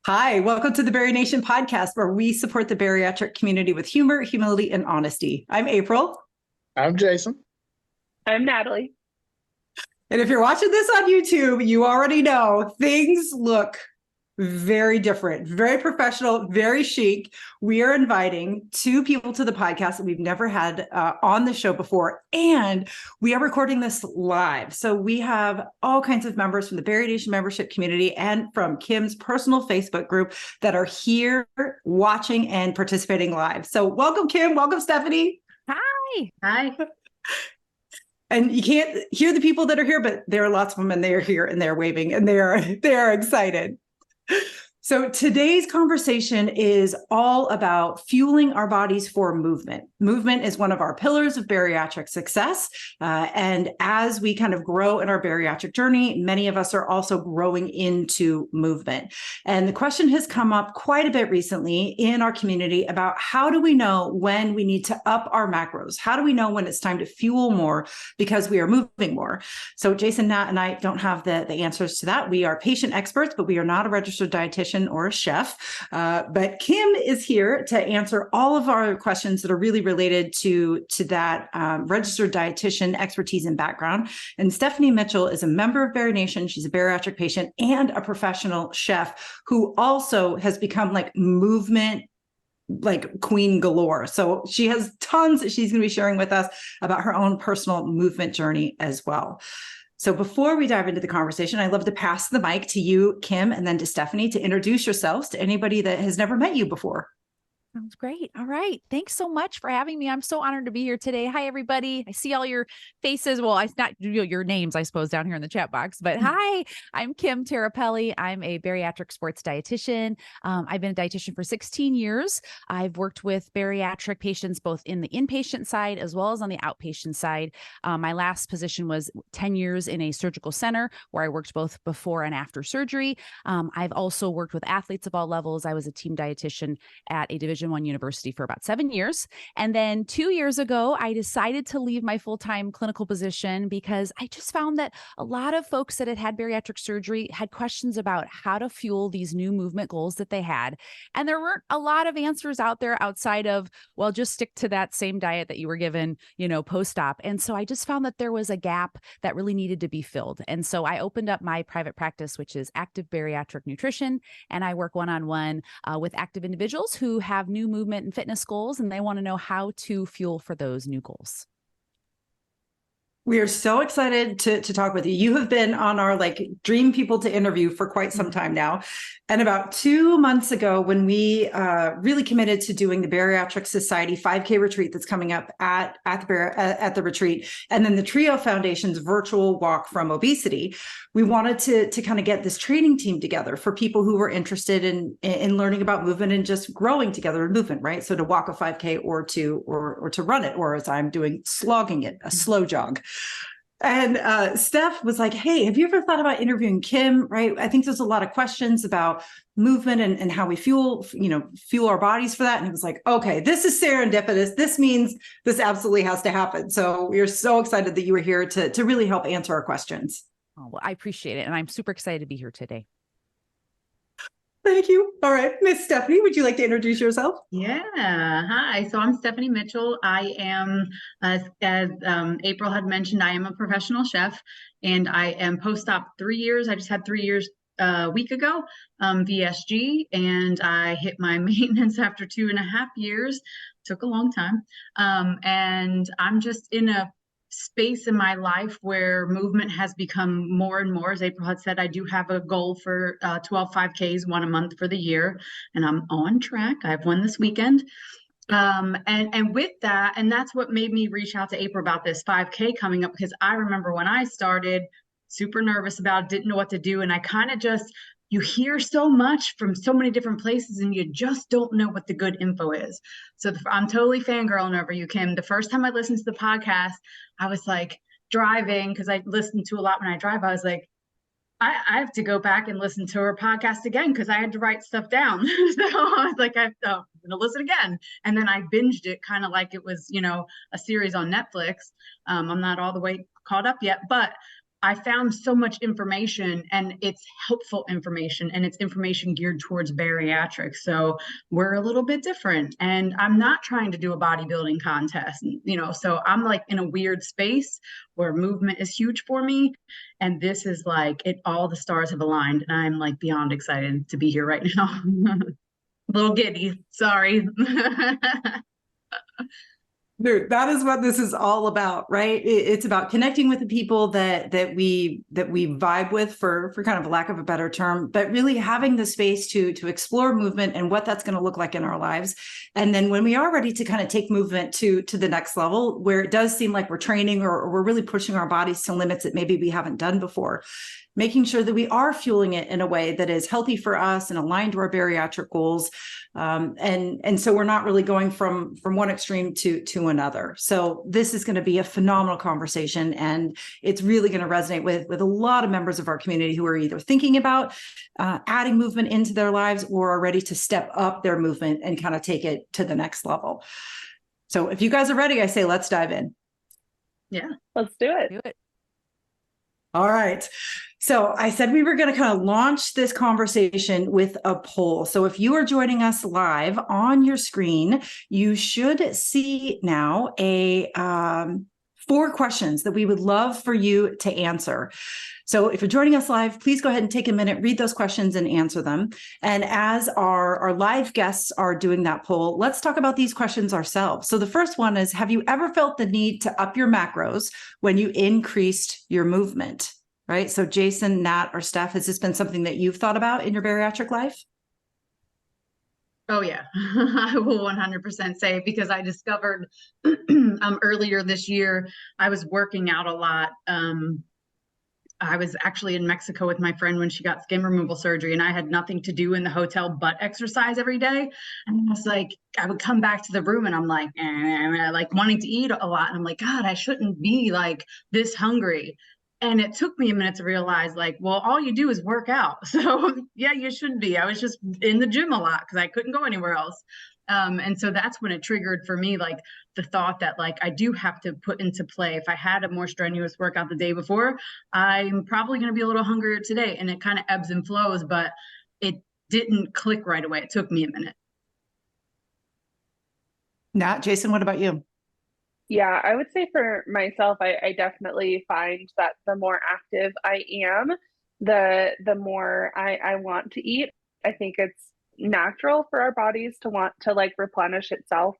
Hi, welcome to the BariNation podcast, where we support the bariatric community with humor, humility, and honesty. I'm April. I'm Jason. I'm Natalie. And if you're watching this on YouTube, you already know things look very different, very professional, very chic. We are inviting two people to the podcast that we've never had on the show before, and we are recording this live. So we have all kinds of members from the BariNation membership community and from Kim's personal Facebook group that are here watching and participating live. So welcome, Kim. Welcome, Stephanie. Hi. Hi. And you can't hear the people that are here, but there are lots of them, and they are here and they're waving and they are excited. So today's conversation is all about fueling our bodies for movement. Movement is one of our pillars of bariatric success. And as we kind of grow in our bariatric journey, many of us are also growing into movement. And the question has come up quite a bit recently in our community about how do we know when we need to up our macros? How do we know when it's time to fuel more because we are moving more? So Jason, Nat, and I don't have the answers to that. We are patient experts, but we are not a registered dietitian or a chef. But Kim is here to answer all of our questions that are really related to that registered dietitian expertise and background. And Stephanie Mitchell is a member of BariNation. She's a bariatric patient and a professional chef who also has become like movement like queen galore. So she has tons that she's going to be sharing with us about her own personal movement journey as well. So before we dive into the conversation, I'd love to pass the mic to you, Kim, and then to Stephanie to introduce yourselves to anybody that has never met you before. Sounds great. All right. Thanks so much for having me. I'm so honored to be here today. Hi, everybody. I see all your faces. Well, it's not your names, I suppose, down here in the chat box, but hi, I'm Kim Tirapelle. I'm a bariatric sports dietitian. I've been a dietitian for 16 years. I've worked with bariatric patients, both in the inpatient side as well as on the outpatient side. My last position was 10 years in a surgical center where I worked both before and after surgery. I've also worked with athletes of all levels. I was a team dietitian at a Division I university for about 7 years. And then 2 years ago, I decided to leave my full-time clinical position because I just found that a lot of folks that had had bariatric surgery had questions about how to fuel these new movement goals that they had. And there weren't a lot of answers out there outside of, well, just stick to that same diet that you were given, post-op. And so I just found that there was a gap that really needed to be filled. And so I opened up my private practice, which is Active Bariatric Nutrition. And I work one-on-one with active individuals who have new movement and fitness goals, and they want to know how to fuel for those new goals. We are so excited to talk with you. You have been on our dream people to interview for quite some time now. And about 2 months ago, when we really committed to doing the Bariatric Society 5K retreat that's coming up at the retreat, and then the Trio Foundation's virtual walk from obesity, we wanted to kind of get this training team together for people who were interested in learning about movement and just growing together in movement, right? So to walk a 5K or to run it, or as I'm doing, slogging it, a slow jog. And Steph was like, hey, have you ever thought about interviewing Kim, right? I think there's a lot of questions about movement and how we fuel our bodies for that. And he was like, okay, this is serendipitous. This means this absolutely has to happen. So we're so excited that you were here to really help answer our questions. Oh, well, I appreciate it. And I'm super excited to be here today. Thank you. All right. Miss Stephanie, would you like to introduce yourself? Yeah. Hi. So I'm Stephanie Mitchell. I am, as April had mentioned, I am a professional chef, and I am post-op 3 years. I just had 3 years a week ago, VSG, and I hit my maintenance after 2.5 years. Took a long time. And I'm just in a space in my life where movement has become more and more. As April had said, I do have a goal for 12 5Ks, one a month for the year, and I'm on track. I have one this weekend. And with that, and that's what made me reach out to April about this 5K coming up, because I remember when I started, super nervous about it, didn't know what to do. And I kind of just, you hear so much from so many different places and you just don't know what the good info is. So I'm totally fangirling over you, Kim. The first time I listened to the podcast, I was like driving, because I listen to a lot when I drive. I was like, I have to go back and listen to her podcast again, because I had to write stuff down. So I was like, I'm going to listen again. And then I binged it kind of like it was, a series on Netflix. I'm not all the way caught up yet, but I found so much information, and it's helpful information, and it's information geared towards bariatrics. So we're a little bit different, and I'm not trying to do a bodybuilding contest, so I'm like in a weird space where movement is huge for me. And this is like all the stars have aligned, and I'm like beyond excited to be here right now. A little giddy, sorry. Dude, that is what this is all about, right? It's about connecting with the people that we vibe with, for kind of a lack of a better term, but really having the space to explore movement and what that's going to look like in our lives. And then when we are ready to kind of take movement to the next level, where it does seem like we're training or we're really pushing our bodies to limits that maybe we haven't done before, making sure that we are fueling it in a way that is healthy for us and aligned to our bariatric goals. And so we're not really going from one extreme to another. So this is going to be a phenomenal conversation, and it's really going to resonate with a lot of members of our community who are either thinking about adding movement into their lives or are ready to step up their movement and kind of take it to the next level. So if you guys are ready, I say, let's dive in. Yeah, let's do it. Do it. All right. So I said we were going to kind of launch this conversation with a poll. So if you are joining us live on your screen, you should see now 4 questions that we would love for you to answer. So if you're joining us live, please go ahead and take a minute, read those questions and answer them. And as our live guests are doing that poll, let's talk about these questions ourselves. So the first one is, have you ever felt the need to up your macros when you increased your movement? Right? So Jason, Nat, or Steph, has this been something that you've thought about in your bariatric life? Oh yeah, I will 100% say, because I discovered earlier this year, I was working out a lot. I was actually in Mexico with my friend when she got skin removal surgery, and I had nothing to do in the hotel but exercise every day. And I was like, I would come back to the room and I'm like, like wanting to eat a lot. And I'm like, God, I shouldn't be like this hungry. And it took me a minute to realize, like, well, all you do is work out. So yeah, you should be. I was just in the gym a lot because I couldn't go anywhere else. And so that's when it triggered for me, like the thought that like I do have to put into play. If I had a more strenuous workout the day before, I'm probably going to be a little hungrier today. And it kind of ebbs and flows, but it didn't click right away. It took me a minute. Nat, Jason, what about you? Yeah, I would say for myself, I definitely find that the more active I am, the more I want to eat. I think it's natural for our bodies to want to like replenish itself.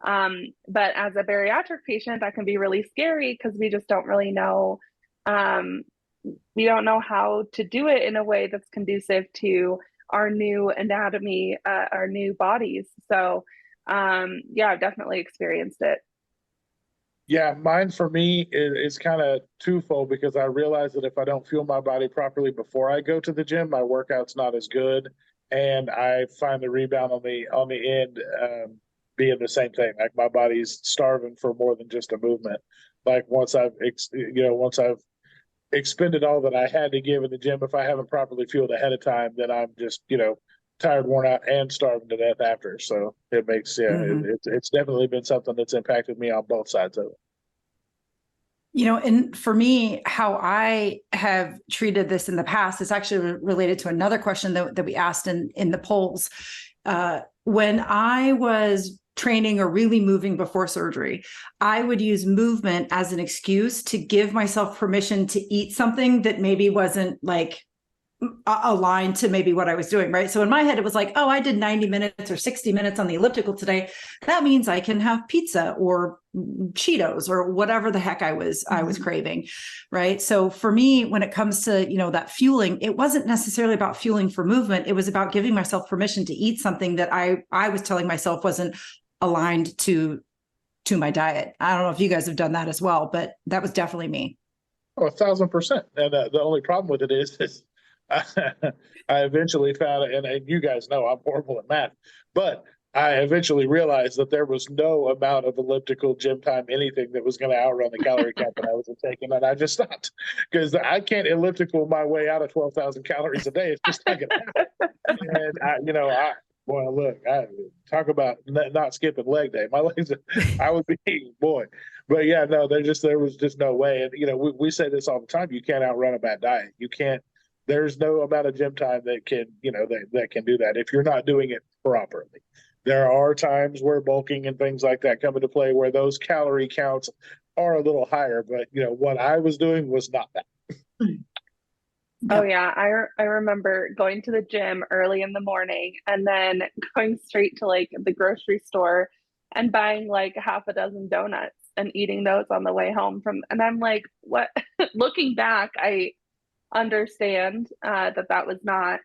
But as a bariatric patient, that can be really scary because we just don't really know. We don't know how to do it in a way that's conducive to our new anatomy, our new bodies. So yeah, I've definitely experienced it. Yeah, mine for me is kind of twofold, because I realize that if I don't fuel my body properly before I go to the gym, my workout's not as good, and I find the rebound on the end being the same thing. Like my body's starving for more than just a movement. Like once I've expended all that I had to give in the gym, if I haven't properly fueled ahead of time, then I'm just tired, worn out, and starving to death after. So it makes it's definitely been something that's impacted me on both sides of it. And for me, how I have treated this in the past is actually related to another question that we asked in the polls. When I was training or really moving before surgery, I would use movement as an excuse to give myself permission to eat something that maybe wasn't like aligned to maybe what I was doing, right? So in my head, it was like, oh, I did 90 minutes or 60 minutes on the elliptical today. That means I can have pizza or Cheetos or whatever the heck I was craving, right? So for me, when it comes to, that fueling, it wasn't necessarily about fueling for movement. It was about giving myself permission to eat something that I was telling myself wasn't aligned to my diet. I don't know if you guys have done that as well, but that was definitely me. Oh, 1,000%. And the only problem with it is I eventually found, and you guys know I'm horrible at math, but I eventually realized that there was no amount of elliptical gym time, anything that was going to outrun the calorie count that I was taking. And I just stopped, because I can't elliptical my way out of 12,000 calories a day. It's just not going to happen. And I talk about not skipping leg day. My legs, I would be, boy. But yeah, no, there was just no way. And, we say this all the time. You can't outrun a bad diet. You can't, there's no amount of gym time that can, that can do that if you're not doing it properly. There are times where bulking and things like that come into play where those calorie counts are a little higher, but what I was doing was not that. Oh yeah, I remember going to the gym early in the morning and then going straight to like the grocery store and buying like half a dozen donuts and eating those on the way home and I'm like, what? Looking back, I understand that was not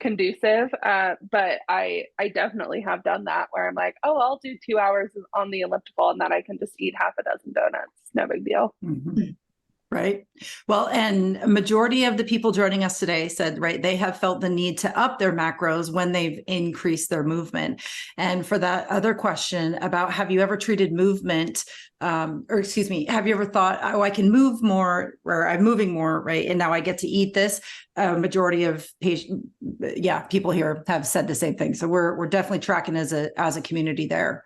conducive, but I definitely have done that where I'm like, oh, I'll do 2 hours on the elliptical and then I can just eat half a dozen donuts. No big deal. Mm-hmm. Right. Well, and a majority of the people joining us today said, right, they have felt the need to up their macros when they've increased their movement. And for that other question about, have you ever treated movement, have you ever thought, oh, I can move more, or I'm moving more, right? And now I get to eat this. Majority of people here have said the same thing. So we're definitely tracking as a community there.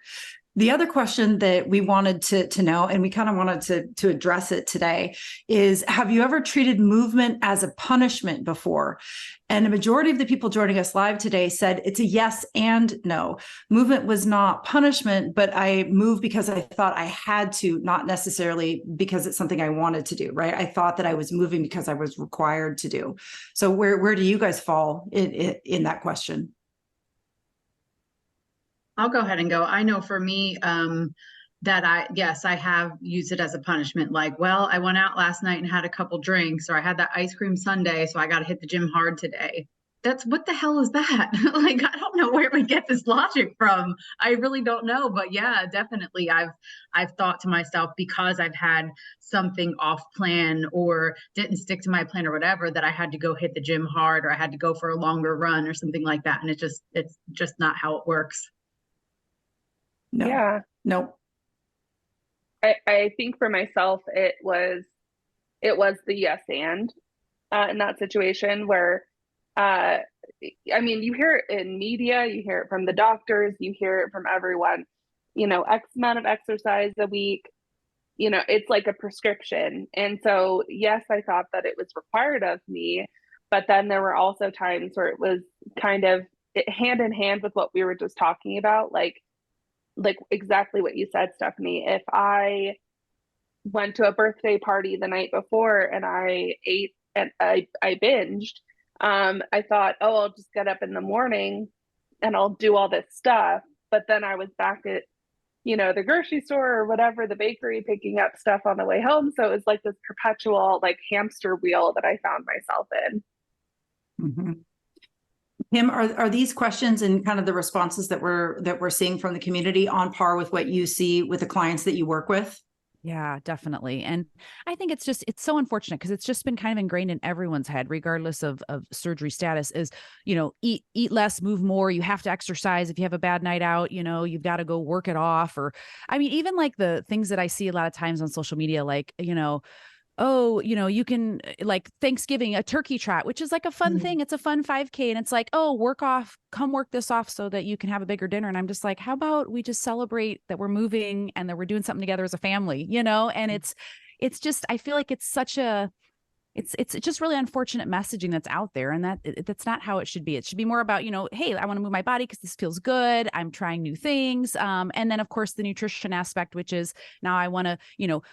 The other question that we wanted to know, and we kind of wanted to address it today, is have you ever treated movement as a punishment before? And a majority of the people joining us live today said it's a yes and no. Movement was not punishment, but I moved because I thought I had to, not necessarily because it's something I wanted to do, right? I thought that I was moving because I was required to do. So where do you guys fall in that question? I'll go ahead and go. I know for me, that I have used it as a punishment. Like, well, I went out last night and had a couple drinks, or I had that ice cream sundae, so I got to hit the gym hard today. That's what the hell is that? Like, I don't know where we get this logic from. I really don't know. But yeah, definitely I've thought to myself, because I've had something off plan or didn't stick to my plan or whatever, that I had to go hit the gym hard, or I had to go for a longer run or something like that. And it's just not how it works. No. Yeah. No. I think for myself, it was the yes and in that situation where, I mean, you hear it in media, you hear it from the doctors, you hear it from everyone, X amount of exercise a week, it's like a prescription. And so, yes, I thought that it was required of me, but then there were also times where it was kind of hand in hand with what we were just talking about, like exactly what you said, Stephanie. If I went to a birthday party the night before and I ate and I binged, I thought, oh, I'll just get up in the morning and I'll do all this stuff. But then I was back at, the grocery store or whatever, the bakery, picking up stuff on the way home. So it was like this perpetual like hamster wheel that I found myself in. Mm-hmm. Kim, are these questions and kind of the responses that we're seeing from the community on par with what you see with the clients that you work with? Yeah, definitely. And I think it's so unfortunate because it's just been kind of ingrained in everyone's head, regardless of surgery status, is, eat less, move more. You have to exercise. If you have a bad night out, you've got to go work it off. Or, I mean, even like the things that I see a lot of times on social media, like, oh, you can, like Thanksgiving, a turkey trot, which is like a fun thing. It's a fun 5K. And it's like, oh, come work this off so that you can have a bigger dinner. And I'm just like, how about we just celebrate that we're moving and that we're doing something together as a family, and it's just, I feel like it's just really unfortunate messaging that's out there, and that's not how it should be. It should be more about, hey, I want to move my body because this feels good. I'm trying new things. And then of course the nutrition aspect, which is now I want to,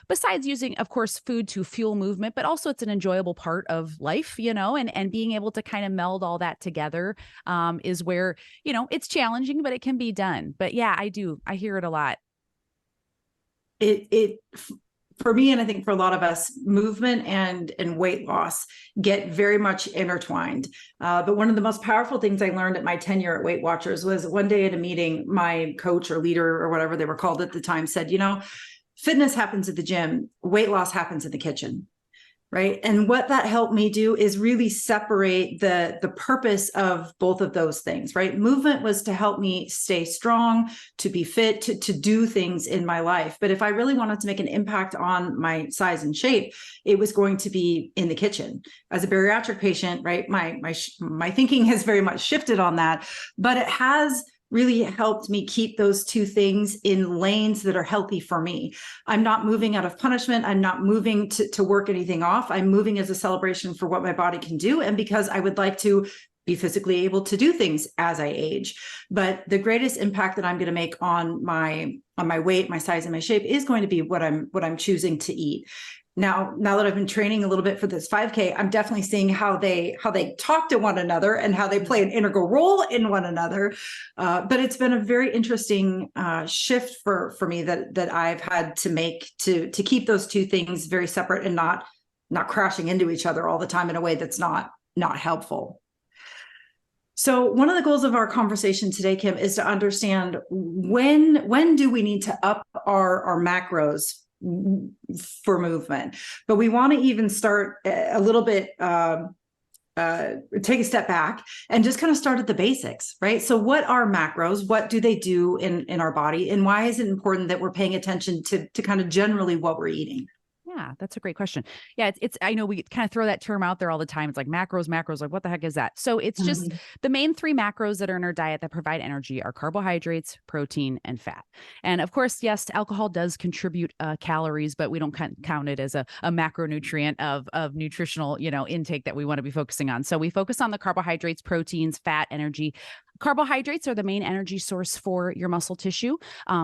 besides using, of course, food to fuel movement, but also it's an enjoyable part of life, and being able to kind of meld all that together is where, it's challenging, but it can be done. But yeah, I hear it a lot. For me, and I think for a lot of us, movement and weight loss get very much intertwined. But one of the most powerful things I learned at my tenure at Weight Watchers was one day at a meeting, my coach or leader or whatever they were called at the time said, fitness happens at the gym, weight loss happens in the kitchen. Right. And what that helped me do is really separate the purpose of both of those things. Right. Movement was to help me stay strong, to be fit, to do things in my life. But if I really wanted to make an impact on my size and shape, it was going to be in the kitchen. As a bariatric patient, right, my thinking has very much shifted on that, but it has really helped me keep those two things in lanes that are healthy for me. I'm not moving out of punishment. I'm not moving to work anything off. I'm moving as a celebration for what my body can do, and because I would like to be physically able to do things as I age. But the greatest impact that I'm going to make on my weight, my size, and my shape is going to be what I'm choosing to eat. Now that I've been training a little bit for this 5K, I'm definitely seeing how they talk to one another and how they play an integral role in one another. But it's been a very interesting shift for me that I've had to make to keep those two things very separate and not crashing into each other all the time in a way that's not helpful. So one of the goals of our conversation today, Kim, is to understand when do we need to up our macros for movement. But we want to even start a little bit, take a step back and just kind of start at the basics, right? So what are macros? What do they do in our body? And why is it important that we're paying attention to kind of generally what we're eating? Yeah, that's a great question. Yeah, it's I know we kind of throw that term out there all the time. It's like macros, like what the heck is that? So it's just the main three macros that are in our diet that provide energy are carbohydrates, protein, and fat. And of course, yes, alcohol does contribute calories, but we don't count it as a macronutrient of nutritional, intake that we want to be focusing on. So we focus on the carbohydrates, proteins, fat, energy. Carbohydrates are the main energy source for your muscle tissue.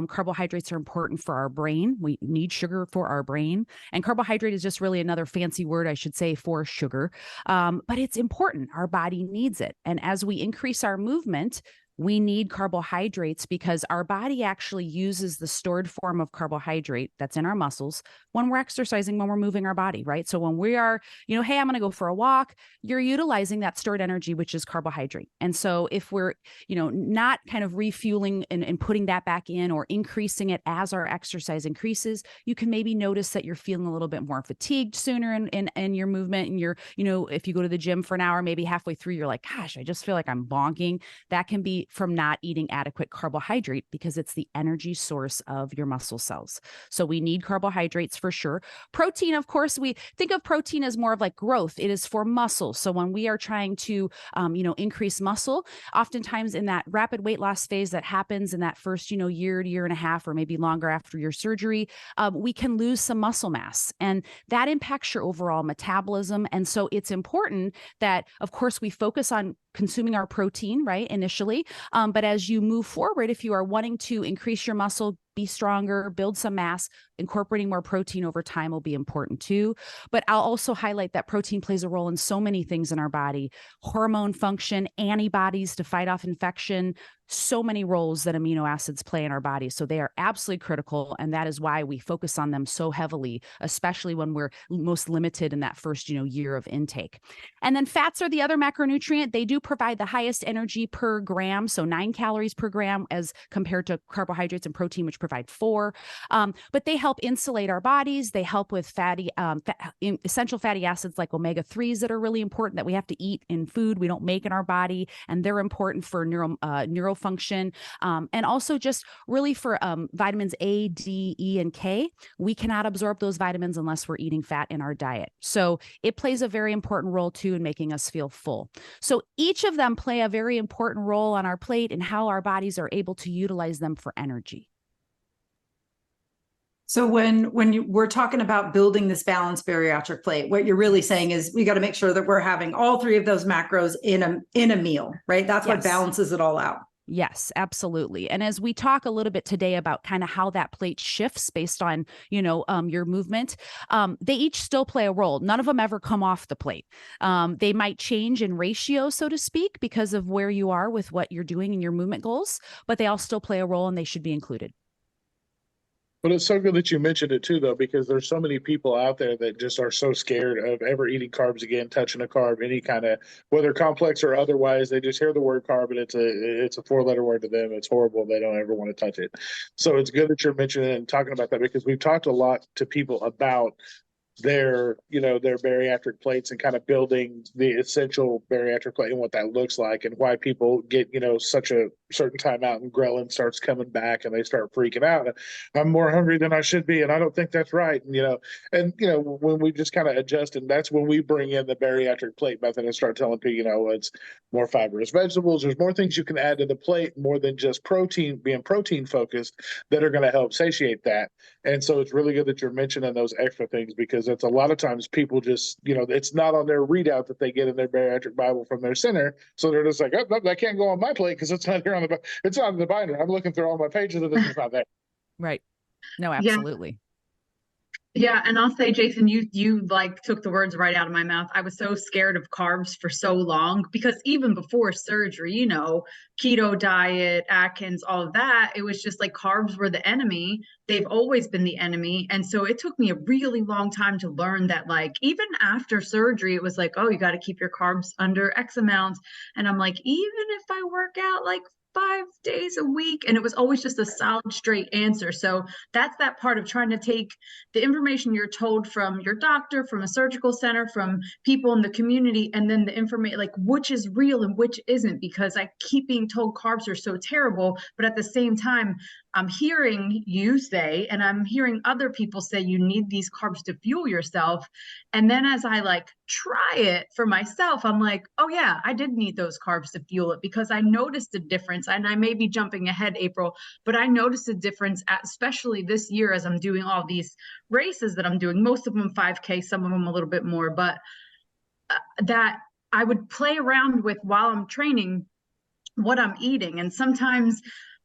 Carbohydrates are important for our brain. We need sugar for our brain. And carbohydrate is just really another fancy word, I should say, for sugar. But it's important. Our body needs it. And as we increase our movement, we need carbohydrates because our body actually uses the stored form of carbohydrate that's in our muscles when we're exercising, when we're moving our body, right? So when we are, hey, I'm going to go for a walk, you're utilizing that stored energy, which is carbohydrate. And so if we're, not kind of refueling and putting that back in or increasing it as our exercise increases, you can maybe notice that you're feeling a little bit more fatigued sooner in your movement. And you're, if you go to the gym for an hour, maybe halfway through, you're like, gosh, I just feel like I'm bonking. That can be from not eating adequate carbohydrate because it's the energy source of your muscle cells. So we need carbohydrates for sure. Protein, of course, we think of protein as more of like growth. It is for muscle. So when we are trying to, increase muscle, oftentimes in that rapid weight loss phase that happens in that first, year and a half, or maybe longer after your surgery, we can lose some muscle mass, and that impacts your overall metabolism. And so it's important that, of course, we focus on consuming our protein, right, initially. But as you move forward, if you are wanting to increase your muscle, be stronger, build some mass, incorporating more protein over time will be important too. But I'll also highlight that protein plays a role in so many things in our body: hormone function, antibodies to fight off infection, so many roles that amino acids play in our body. So they are absolutely critical. And that is why we focus on them so heavily, especially when we're most limited in that first, year of intake. And then fats are the other macronutrient. They do provide the highest energy per gram. So 9 calories per gram as compared to carbohydrates and protein, which provide 4. But they help insulate our bodies. They help with essential fatty acids like omega-3s that are really important that we have to eat in food we don't make in our body. And they're important for neural function. And also just really for vitamins A, D, E, and K. We cannot absorb those vitamins unless we're eating fat in our diet. So it plays a very important role too in making us feel full. So each of them play a very important role on our plate and how our bodies are able to utilize them for energy. So when we're talking about building this balanced bariatric plate, what you're really saying is we got to make sure that we're having all three of those macros in a meal, right? That's what balances it all out. Yes, absolutely. And as we talk a little bit today about kind of how that plate shifts based on, your movement, they each still play a role. None of them ever come off the plate. They might change in ratio, so to speak, because of where you are with what you're doing in your movement goals, but they all still play a role and they should be included. But it's so good that you mentioned it too, though, because there's so many people out there that just are so scared of ever eating carbs again, touching a carb, any kind of, whether complex or otherwise. They just hear the word carb and it's a 4-letter word to them. It's horrible. They don't ever want to touch it. So it's good that you're mentioning it and talking about that, because we've talked a lot to people about their bariatric plates and kind of building the essential bariatric plate and what that looks like, and why people get, such a certain time out and ghrelin starts coming back and they start freaking out. I'm more hungry than I should be, and I don't think that's right. And when we just kind of adjust, and that's when we bring in the bariatric plate method and start telling people, it's more fibrous vegetables. There's more things you can add to the plate, more than just being protein focused, that are going to help satiate that. And so it's really good that you're mentioning those extra things, because it's a lot of times people just, it's not on their readout that they get in their bariatric Bible from their center. So they're just like, oh, no, that can't go on my plate because it's not here it's not in the binder. I'm looking through all my pages and it's not there. Right. No, absolutely. Yeah, and I'll say, Jason, you like took the words right out of my mouth. I was so scared of carbs for so long, because even before surgery, keto diet, Atkins, all of that, it was just like carbs were the enemy. They've always been the enemy. And so it took me a really long time to learn that, like, even after surgery, it was like, oh, you got to keep your carbs under X amount. And I'm like, even if I work out like 5 days a week, and it was always just a solid straight answer. So that's that part of trying to take the information you're told from your doctor, from a surgical center, from people in the community, and then the information, like, which is real and which isn't, because I keep being told carbs are so terrible, but at the same time, I'm hearing you say, and I'm hearing other people say, you need these carbs to fuel yourself. And then as I try it for myself, I'm like, oh yeah, I did need those carbs to fuel it, because I noticed a difference. And I may be jumping ahead, April, but I noticed a difference, especially this year, as I'm doing all these races that I'm doing, most of them 5K, some of them a little bit more, but that I would play around with while I'm training what I'm eating. And sometimes,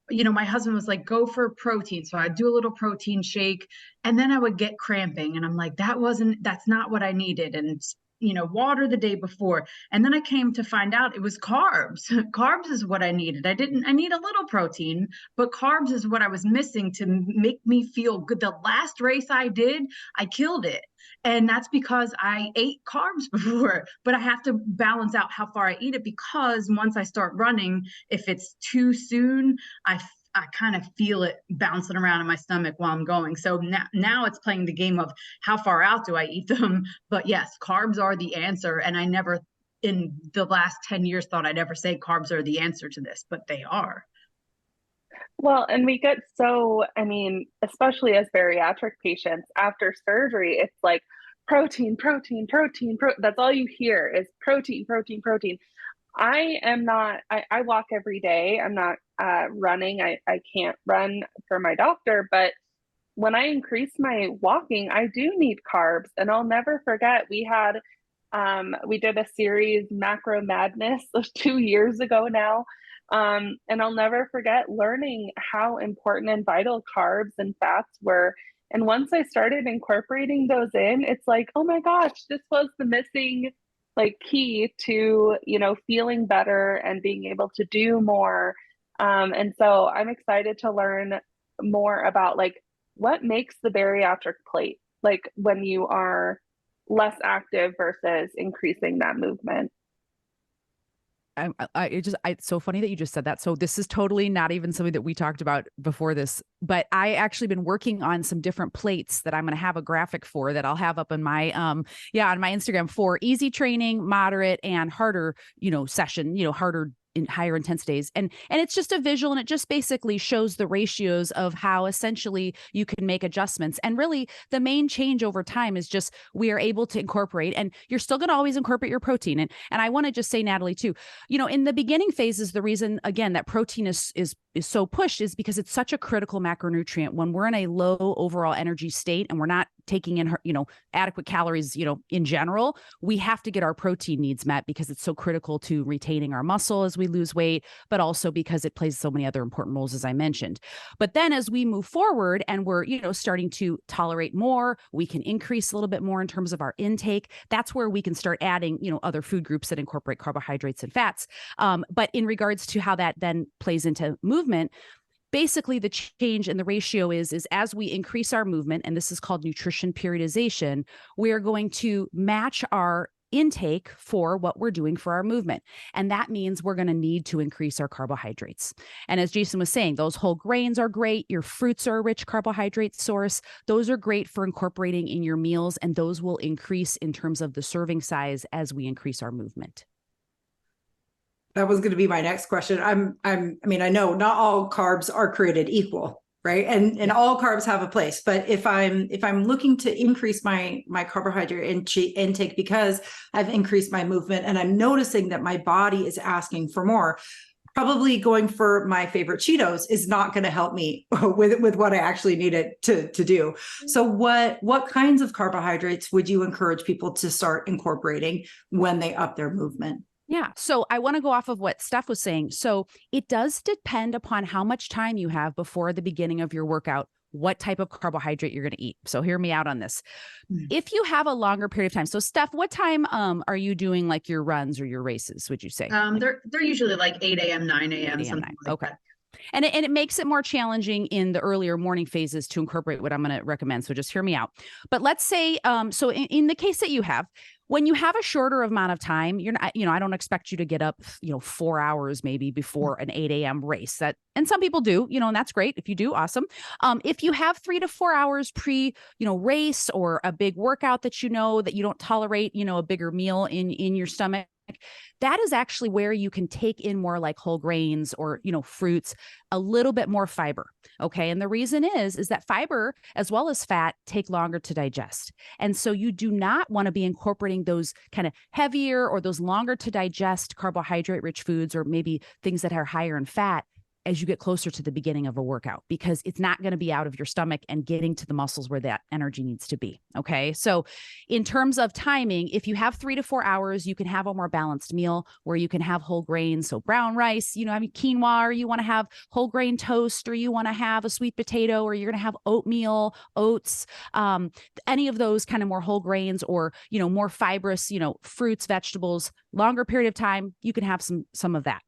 my husband was like, go for protein. So I'd do a little protein shake, and then I would get cramping. And I'm like, that's not what I needed. And, water the day before. And then I came to find out it was carbs. Carbs is what I needed. I need a little protein, but carbs is what I was missing to make me feel good. The last race I did, I killed it. And that's because I ate carbs before, but I have to balance out how far I eat it, because once I start running, if it's too soon, I kind of feel it bouncing around in my stomach while I'm going. So now it's playing the game of how far out do I eat them? But yes, carbs are the answer. And I never in the last 10 years thought I'd ever say carbs are the answer to this, but they are. Well, and we get especially as bariatric patients after surgery, it's like protein. That's all you hear is protein. I walk every day. I'm not running. I can't run for my doctor, but when I increase my walking, I do need carbs. And I'll never forget, we did a series, Macro Madness, 2 years ago now. And I'll never forget learning how important and vital carbs and fats were. And once I started incorporating those in, it's like, oh my gosh, this was the missing key to, feeling better and being able to do more. And so I'm excited to learn more about what makes the bariatric plate, when you are less active versus increasing that movement. It's so funny that you just said that. So this is totally not even something that we talked about before this, but I actually been working on some different plates that I'm going to have a graphic for that I'll have up in my, on my Instagram for easy training, moderate, and harder, session, harder in higher intensity days. And it's just a visual, and it just basically shows the ratios of how essentially you can make adjustments. And really the main change over time is just, we are able to incorporate, and you're still going to always incorporate your protein. And I want to just say, Natalie, too, in the beginning phases, the reason, again, that protein is so pushed is because it's such a critical macronutrient. When we're in a low overall energy state and we're not taking in, adequate calories, in general, we have to get our protein needs met, because it's so critical to retaining our muscle as we lose weight, but also because it plays so many other important roles, as I mentioned. But then as we move forward and we're, starting to tolerate more, we can increase a little bit more in terms of our intake. That's where we can start adding, other food groups that incorporate carbohydrates and fats. But in regards to how that then plays into movement, basically the change in the ratio is as we increase our movement, and this is called nutrition periodization, we're going to match our intake for what we're doing for our movement. And that means we're going to need to increase our carbohydrates. And as Jason was saying, those whole grains are great. Your fruits are a rich carbohydrate source. Those are great for incorporating in your meals, and those will increase in terms of the serving size as we increase our movement. That was going to be my next question. I mean, I know not all carbs are created equal, right? And all carbs have a place. But if I'm looking to increase my carbohydrate intake because I've increased my movement and I'm noticing that my body is asking for more, probably going for my favorite Cheetos is not going to help me with what I actually need it to do. So what kinds of carbohydrates would you encourage people to start incorporating when they up their movement? Yeah. So I want to go off of what Steph was saying. So it does depend upon how much time you have before the beginning of your workout, what type of carbohydrate you're going to eat. So hear me out on this. If you have a longer period of time. So Steph, what time are you doing like your runs or your races, would you say? They're usually like 8 a.m., 9 a.m. 8 a.m., something like okay. that. And it makes it more challenging in the earlier morning phases to incorporate what I'm going to recommend. So just hear me out. But let's say, so in the case that you have, when you have a shorter amount of time, you're not, I don't expect you to get up, 4 hours maybe before an 8 a.m. race. And some people do, and that's great. If you do, awesome. If you have 3 to 4 hours race or a big workout that that you don't tolerate, a bigger meal in your stomach, that is actually where you can take in more like whole grains or, fruits, a little bit more fiber. Okay. And the reason is that fiber as well as fat take longer to digest. And so you do not want to be incorporating those kind of heavier or those longer to digest carbohydrate rich foods or maybe things that are higher in fat as you get closer to the beginning of a workout, because it's not going to be out of your stomach and getting to the muscles where that energy needs to be. Okay. So in terms of timing, if you have 3 to 4 hours, you can have a more balanced meal where you can have whole grains. So brown rice, quinoa, or you want to have whole grain toast, or you want to have a sweet potato, or you're going to have oatmeal, oats, any of those kind of more whole grains or, more fibrous, fruits, vegetables, longer period of time, you can have some of that.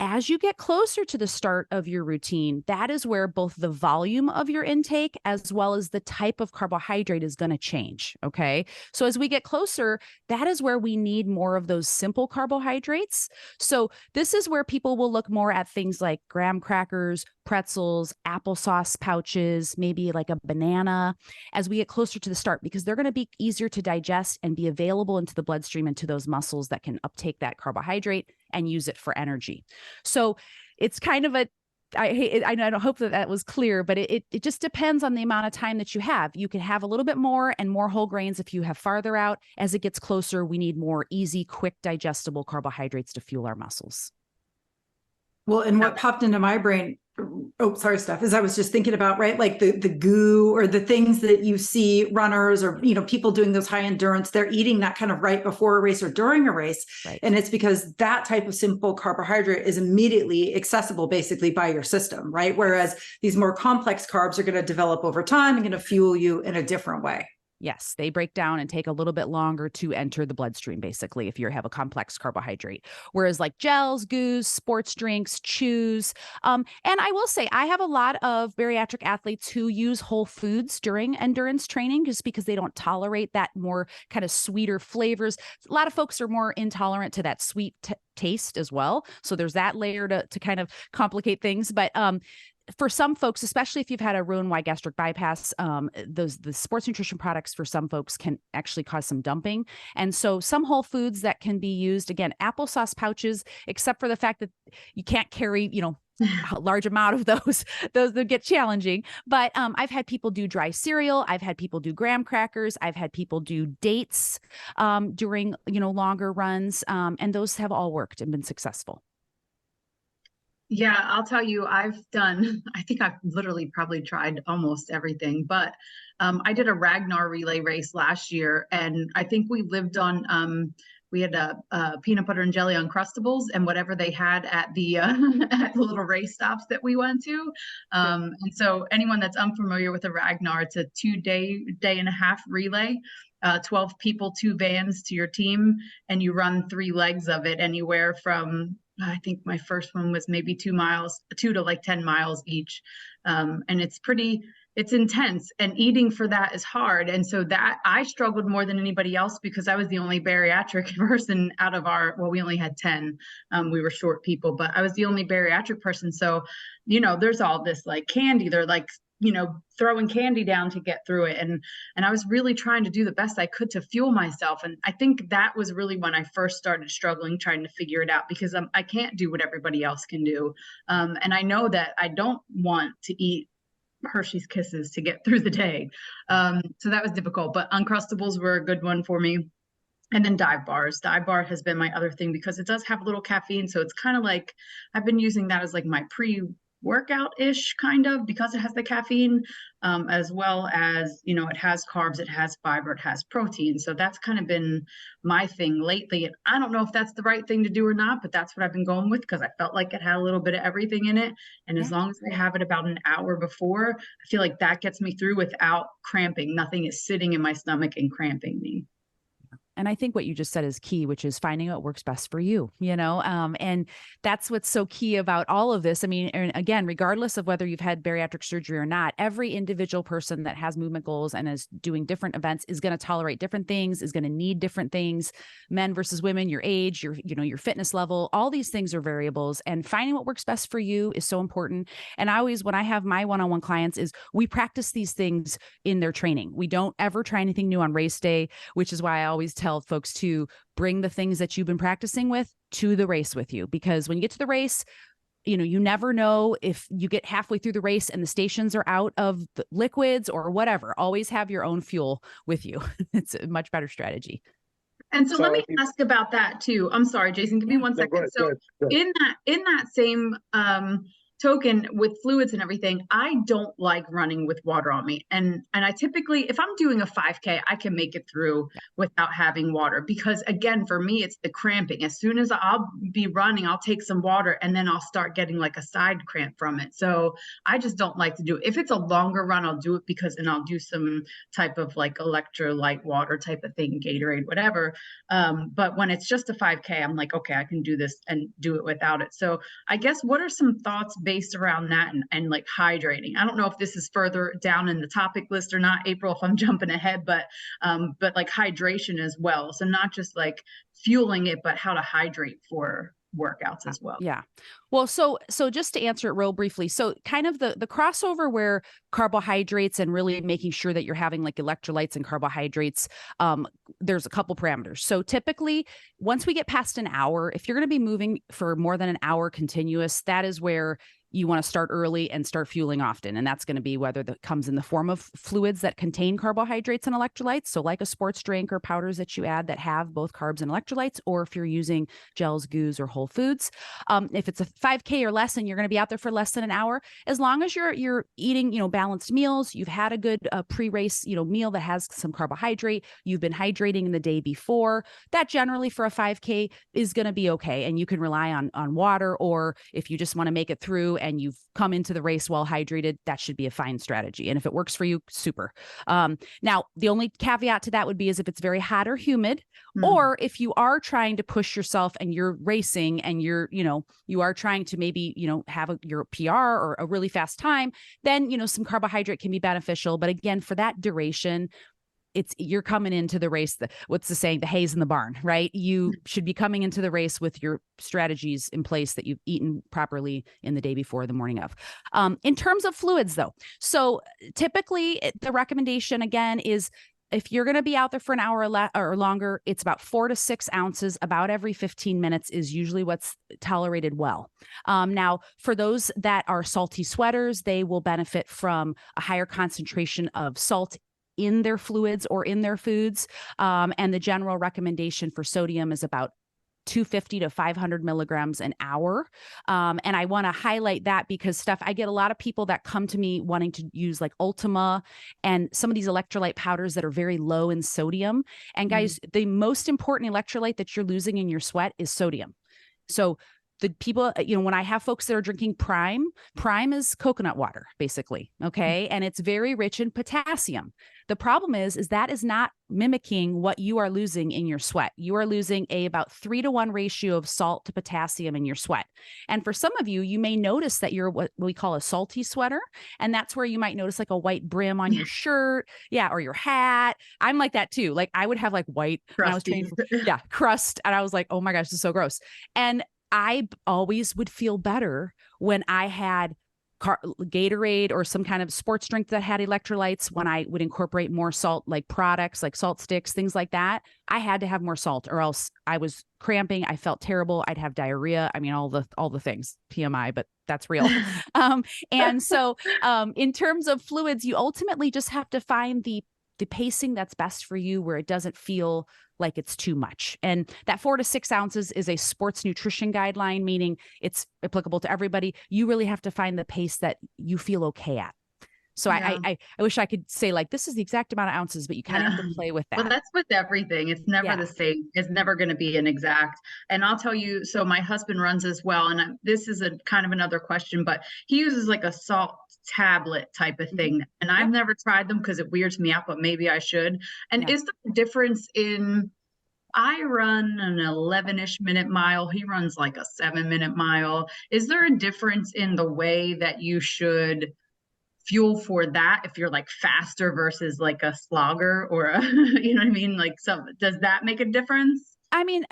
As you get closer to the start of your routine, that is where both the volume of your intake as well as the type of carbohydrate is going to change. Okay. So as we get closer, that is where we need more of those simple carbohydrates. So this is where people will look more at things like graham crackers, pretzels, applesauce pouches, maybe like a banana as we get closer to the start, because they're going to be easier to digest and be available into the bloodstream, into those muscles that can uptake that carbohydrate and use it for energy. So it's kind of I don't hope that was clear, but it just depends on the amount of time that you have. You can have a little bit more and more whole grains if you have farther out. As it gets closer, we need more easy, quick, digestible carbohydrates to fuel our muscles. Well, and what popped into my brain, oh, sorry, Steph, as I was just thinking about, right, like the goo or the things that you see runners or, people doing those high endurance, they're eating that kind of right before a race or during a race. Right. And it's because that type of simple carbohydrate is immediately accessible basically by your system, right? Whereas these more complex carbs are going to develop over time and going to fuel you in a different way. Yes, they break down and take a little bit longer to enter the bloodstream, basically, if you have a complex carbohydrate. Whereas like gels, goos, sports drinks, chews. And I will say, I have a lot of bariatric athletes who use whole foods during endurance training just because they don't tolerate that more kind of sweeter flavors. A lot of folks are more intolerant to that sweet taste as well. So there's that layer to kind of complicate things. But for some folks, especially if you've had a Roux-en-Y gastric bypass, the sports nutrition products for some folks can actually cause some dumping. And so some whole foods that can be used, again, applesauce pouches, except for the fact that you can't carry, a large amount of those that get challenging. But I've had people do dry cereal. I've had people do graham crackers. I've had people do dates during, longer runs. And those have all worked and been successful. Yeah, I'll tell you, I think I've literally probably tried almost everything, but I did a Ragnar relay race last year, and I think we lived on, we had a peanut butter and jelly Uncrustables and whatever they had at the at the little race stops that we went to. And so anyone that's unfamiliar with a Ragnar, it's a 2-day and a half relay. 12 people, 2 vans to your team, and you run 3 legs of it, anywhere from, I think my first one was maybe 2 to like 10 miles each. And it's pretty it's intense, and eating for that is hard. And so that I struggled more than anybody else because I was the only bariatric person out of well, we only had 10. We were short people, but I was the only bariatric person. So, there's all this like candy. They're like, throwing candy down to get through it. And I was really trying to do the best I could to fuel myself. And I think that was really when I first started struggling, trying to figure it out, because I can't do what everybody else can do. And I know that I don't want to eat Hershey's Kisses to get through the day. So that was difficult, but Uncrustables were a good one for me. And then Dive Bars. Dive Bar has been my other thing because it does have a little caffeine. So it's kind of like, I've been using that as like my pre-workout-ish kind of, because it has the caffeine, as well as, it has carbs, it has fiber, it has protein. So that's kind of been my thing lately. And I don't know if that's the right thing to do or not, but that's what I've been going with because I felt like it had a little bit of everything in it. And as long as I have it about an hour before, I feel like that gets me through without cramping. Nothing is sitting in my stomach and cramping me. And I think what you just said is key, which is finding what works best for you, and that's what's so key about all of this. I mean, and again, regardless of whether you've had bariatric surgery or not, every individual person that has movement goals and is doing different events is going to tolerate different things, is going to need different things, men versus women, your age, your fitness level, all these things are variables, and finding what works best for you is so important. And I always, when I have my one-on-one clients, is we practice these things in their training. We don't ever try anything new on race day, which is why I always tell folks to bring the things that you've been practicing with to the race with you, because when you get to the race, you never know if you get halfway through the race and the stations are out of the liquids or whatever. Always have your own fuel with you. It's a much better strategy. And so let me ask about that too. I'm sorry, Jason, give me 1 second. Go ahead. In that same token with fluids and everything, I don't like running with water on me. And I typically, if I'm doing a 5K, I can make it through without having water, because again, for me, it's the cramping. As soon as I'll be running, I'll take some water and then I'll start getting like a side cramp from it. So I just don't like to do it. If it's a longer run, I'll do it because then I'll do some type of like electrolyte water type of thing, Gatorade, whatever. But when it's just a 5K, I'm like, okay, I can do this and do it without it. So I guess what are some thoughts based around that and like hydrating? I don't know if this is further down in the topic list or not, April, if I'm jumping ahead, but like hydration as well. So not just like fueling it, but how to hydrate for workouts as well. Yeah. Well, so just to answer it real briefly, so kind of the crossover where carbohydrates and really making sure that you're having like electrolytes and carbohydrates, there's a couple parameters. So typically, once we get past an hour, if you're going to be moving for more than an hour continuous, that is where you want to start early and start fueling often. And that's going to be whether that comes in the form of fluids that contain carbohydrates and electrolytes. So like a sports drink or powders that you add that have both carbs and electrolytes, or if you're using gels, goos, or whole foods. If it's a 5K or less and you're going to be out there for less than an hour, as long as you're eating, balanced meals, you've had a good pre-race, meal that has some carbohydrate, you've been hydrating in the day before, that generally for a 5K is going to be okay. And you can rely on water, or if you just want to make it through and you've come into the race well hydrated, that should be a fine strategy. And if it works for you, super. Now, the only caveat to that would be is if it's very hot or humid, or if you are trying to push yourself and you're racing and you are trying to maybe, have your PR or a really fast time, then, some carbohydrate can be beneficial. But again, for that duration, you're coming into the race. What's the saying? The hay's in the barn, right? You should be coming into the race with your strategies in place that you've eaten properly in the day before, the morning of. In terms of fluids though, so typically the recommendation again is if you're going to be out there for an hour or longer, it's about 4 to 6 ounces about every 15 minutes is usually what's tolerated well. Now, for those that are salty sweaters, they will benefit from a higher concentration of salt in their fluids or in their foods. And the general recommendation for sodium is about 250 to 500 milligrams an hour. And I want to highlight that because Steph, I get a lot of people that come to me wanting to use like Ultima and some of these electrolyte powders that are very low in sodium. And guys, the most important electrolyte that you're losing in your sweat is sodium. So the people, when I have folks that are drinking prime is coconut water, basically. Okay. And it's very rich in potassium. The problem is that is not mimicking what you are losing in your sweat. You are losing about 3-to-1 ratio of salt to potassium in your sweat. And for some of you, you may notice that you're what we call a salty sweater. And that's where you might notice like a white brim on your shirt. Yeah. Or your hat. I'm like that too. Like I would have like white when I was training crust. And I was like, oh my gosh, this is so gross. And I always would feel better when I had Gatorade or some kind of sports drink that had electrolytes, when I would incorporate more salt, like products, like salt sticks, things like that. I had to have more salt or else I was cramping. I felt terrible. I'd have diarrhea. I mean, all the things, TMI, but that's real. And so in terms of fluids, you ultimately just have to find the pacing that's best for you, where it doesn't feel like it's too much. And that 4 to 6 ounces is a sports nutrition guideline, meaning it's applicable to everybody. You really have to find the pace that you feel okay at. So yeah. I wish I could say like, this is the exact amount of ounces, but you kind of have to play with that. Well, that's with everything. It's never the same. It's never going to be an exact. And I'll tell you, so my husband runs as well. And this is a kind of another question, but he uses like a salt tablet type of thing. And I've never tried them because it weirds me out, but maybe I should. And is there a difference in, I run an 11-ish minute mile. He runs like a 7-minute mile. Is there a difference in the way that you should fuel for that, if you're like faster versus like a slogger or a, you know what I mean? Like, so does that make a difference? I mean,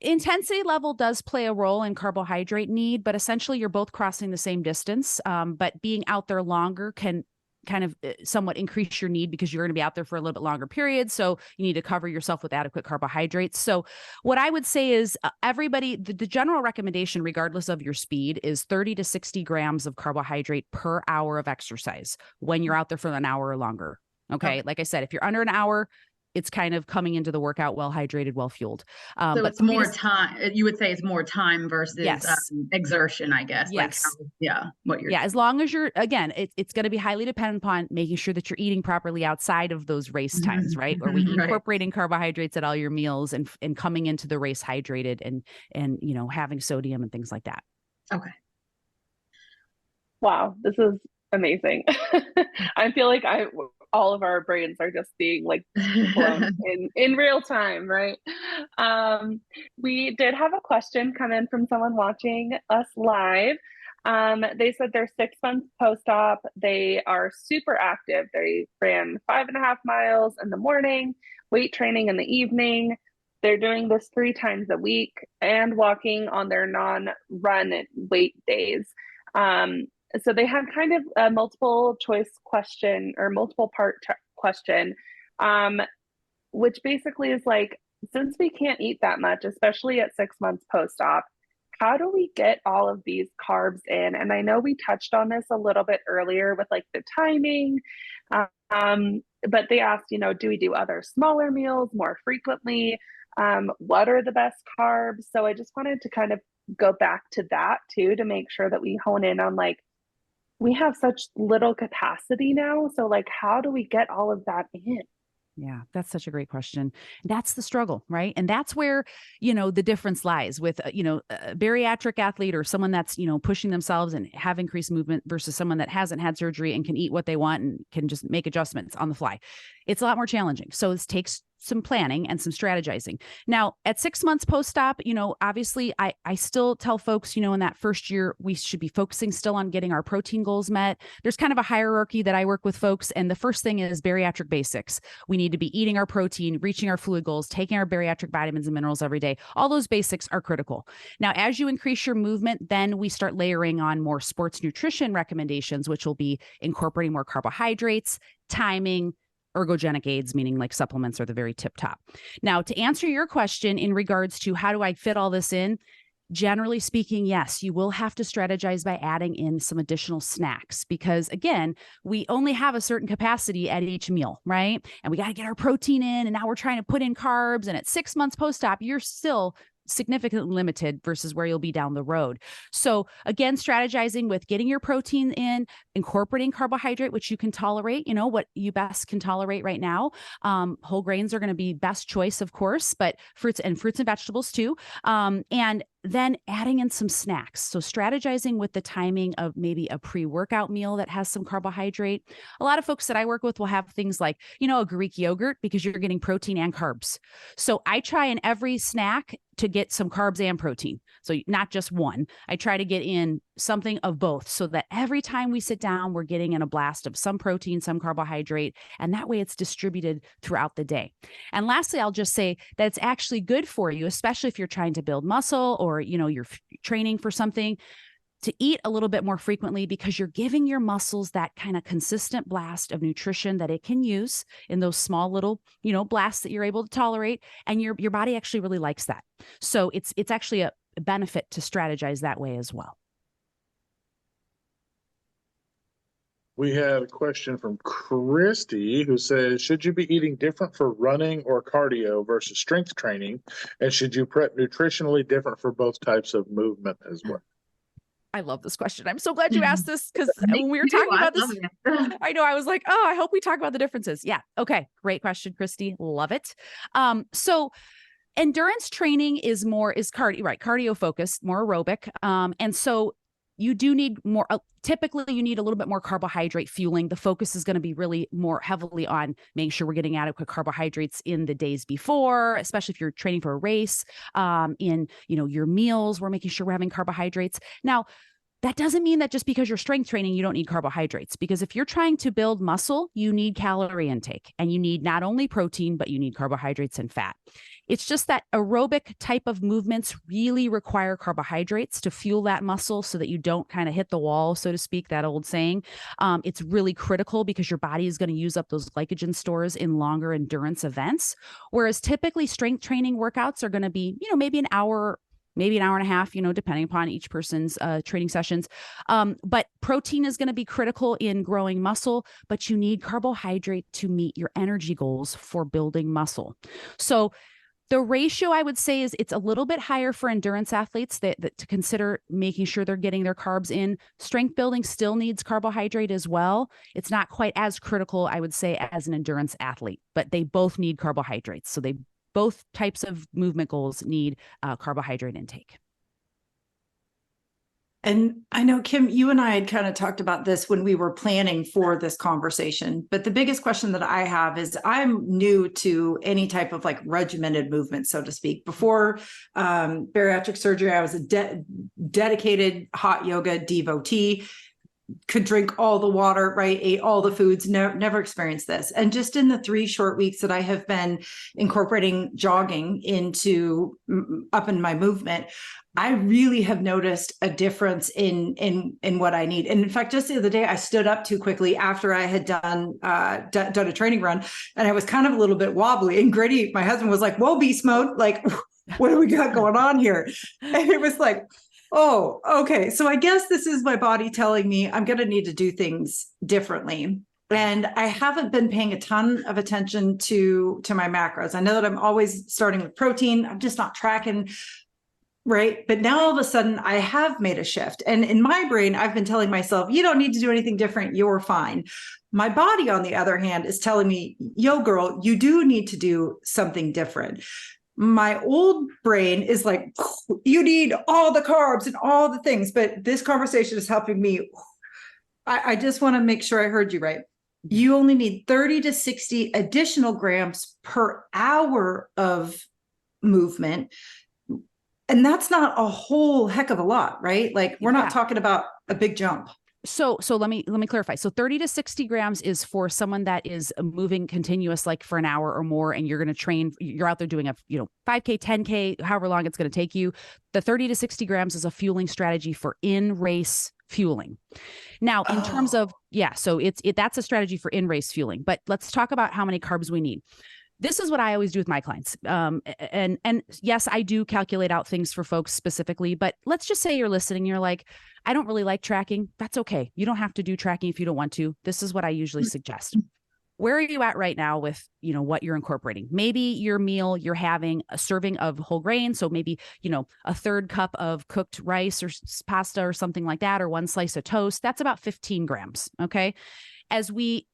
intensity level does play a role in carbohydrate need, but essentially you're both crossing the same distance. But being out there longer can kind of somewhat increase your need because you're going to be out there for a little bit longer period. So you need to cover yourself with adequate carbohydrates. So what I would say is everybody, the general recommendation, regardless of your speed, is 30 to 60 grams of carbohydrate per hour of exercise when you're out there for an hour or longer. Okay. Like I said, if you're under an hour, it's kind of coming into the workout well hydrated, well fueled. So but it's more time. You would say it's more time versus exertion, I guess. Yes. Like what you're. As long as you're, again, it's going to be highly dependent upon making sure that you're eating properly outside of those race times, right? Or we incorporating carbohydrates at all your meals and coming into the race hydrated and having sodium and things like that. Okay. Wow, this is amazing. I feel like all of our brains are just being like blown in real time, right? We did have a question come in from someone watching us live. They said they're 6 months post-op. They are super active. They ran 5.5 miles in the morning, weight training in the evening. They're doing this 3 times a week and walking on their non-run weight days. So they had kind of a multiple choice question or multiple part question, which basically is like, since we can't eat that much, especially at 6 months post-op, how do we get all of these carbs in? And I know we touched on this a little bit earlier with like the timing, but they asked, do we do other smaller meals more frequently? What are the best carbs? So I just wanted to kind of go back to that too, to make sure that we hone in on like, we have such little capacity now. So like, how do we get all of that in? Yeah, that's such a great question. That's the struggle, right? And that's where, the difference lies with, a bariatric athlete or someone that's, pushing themselves and have increased movement versus someone that hasn't had surgery and can eat what they want and can just make adjustments on the fly. It's a lot more challenging. So this takes some planning and some strategizing. Now, at 6 months post-op, obviously I still tell folks, in that first year, we should be focusing still on getting our protein goals met. There's kind of a hierarchy that I work with folks. And the first thing is bariatric basics. We need to be eating our protein, reaching our fluid goals, taking our bariatric vitamins and minerals every day. All those basics are critical. Now, as you increase your movement, then we start layering on more sports nutrition recommendations, which will be incorporating more carbohydrates, timing, ergogenic aids, meaning like supplements are the very tip top. Now, to answer your question in regards to how do I fit all this in, generally speaking, yes, you will have to strategize by adding in some additional snacks because again, we only have a certain capacity at each meal, right? And we got to get our protein in and now we're trying to put in carbs. And at 6 months post-op, you're still significantly limited versus where you'll be down the road. So again, strategizing with getting your protein in, incorporating carbohydrate, which you can tolerate, what you best can tolerate right now. Whole grains are going to be best choice, of course, but fruits and vegetables too. And then adding in some snacks. So strategizing with the timing of maybe a pre-workout meal that has some carbohydrate. A lot of folks that I work with will have things like, a Greek yogurt, because you're getting protein and carbs. So I try in every snack to get some carbs and protein. So not just one. I try to get in something of both, so that every time we sit down, we're getting in a blast of some protein, some carbohydrate, and that way it's distributed throughout the day. And lastly, I'll just say that it's actually good for you, especially if you're trying to build muscle or, you're training for something, to eat a little bit more frequently, because you're giving your muscles that kind of consistent blast of nutrition that it can use in those small little, blasts that you're able to tolerate. And your body actually really likes that. So it's actually a benefit to strategize that way as well. We had a question from Christy, who says, should you be eating different for running or cardio versus strength training? And should you prep nutritionally different for both types of movement as well? I love this question. I'm so glad you asked this, because when we were talking about this, I know, I was like, oh, I hope we talk about the differences. Yeah. Okay. Great question, Christy. Love it. So endurance training is cardio, right? Cardio focused, more aerobic. And so you do need more, typically you need a little bit more carbohydrate fueling. The focus is going to be really more heavily on making sure we're getting adequate carbohydrates in the days before, especially if you're training for a race. In, your meals, we're making sure we're having carbohydrates. Now, that doesn't mean that just because you're strength training, you don't need carbohydrates, because if you're trying to build muscle, you need calorie intake, and you need not only protein, but you need carbohydrates and fat. It's just that aerobic type of movements really require carbohydrates to fuel that muscle so that you don't kind of hit the wall, so to speak, that old saying. It's really critical because your body is going to use up those glycogen stores in longer endurance events. Whereas typically strength training workouts are going to be, maybe an hour, maybe an hour and a half, depending upon each person's training sessions. But protein is going to be critical in growing muscle, but you need carbohydrate to meet your energy goals for building muscle. So the ratio, I would say, is it's a little bit higher for endurance athletes that to consider making sure they're getting their carbs in. Strength building still needs carbohydrate as well. It's not quite as critical, I would say, as an endurance athlete, but they both need carbohydrates. So both types of movement goals need carbohydrate intake. And I know, Kim, you and I had kind of talked about this when we were planning for this conversation, but the biggest question that I have is, I'm new to any type of like regimented movement, so to speak. Before bariatric surgery, I was a dedicated hot yoga devotee, could drink all the water, right? Ate all the foods, never experienced this. And just in the 3 short weeks that I have been incorporating jogging into up in my movement, I really have noticed a difference in what I need. And in fact, just the other day, I stood up too quickly after I had done a training run, and I was kind of a little bit wobbly. And Gritty, my husband, was like, "Whoa, beast mode! Like, what do we got going on here?" And it was like, oh, okay. So I guess this is my body telling me I'm going to need to do things differently. And I haven't been paying a ton of attention to my macros. I know that I'm always starting with protein. I'm just not tracking. Right. But now all of a sudden I have made a shift. And in my brain, I've been telling myself, you don't need to do anything different. You're fine. My body, on the other hand, is telling me, yo, girl, you do need to do something different. My old brain is like, you need all the carbs and all the things. But this conversation is helping me. I just want to make sure I heard you right. You only need 30 to 60 additional grams per hour of movement. And that's not a whole heck of a lot, right? Like, we're not talking about a big jump. So let me clarify. So 30 to 60 grams is for someone that is moving continuous, like for an hour or more, and you're going to train, you're out there doing a, 5K, 10K, however long it's going to take you. The 30 to 60 grams is a fueling strategy for in-race fueling. Now, in terms of, so that's a strategy for in-race fueling, but let's talk about how many carbs we need. This is what I always do with my clients. And yes, I do calculate out things for folks specifically, but let's just say you're listening. You're like, I don't really like tracking. That's okay. You don't have to do tracking if you don't want to. This is what I usually suggest. Where are you at right now with, what you're incorporating? Maybe your meal, you're having a serving of whole grain. So maybe, a third cup of cooked rice or pasta or something like that, or 1 slice of toast. That's about 15 grams. Okay. As we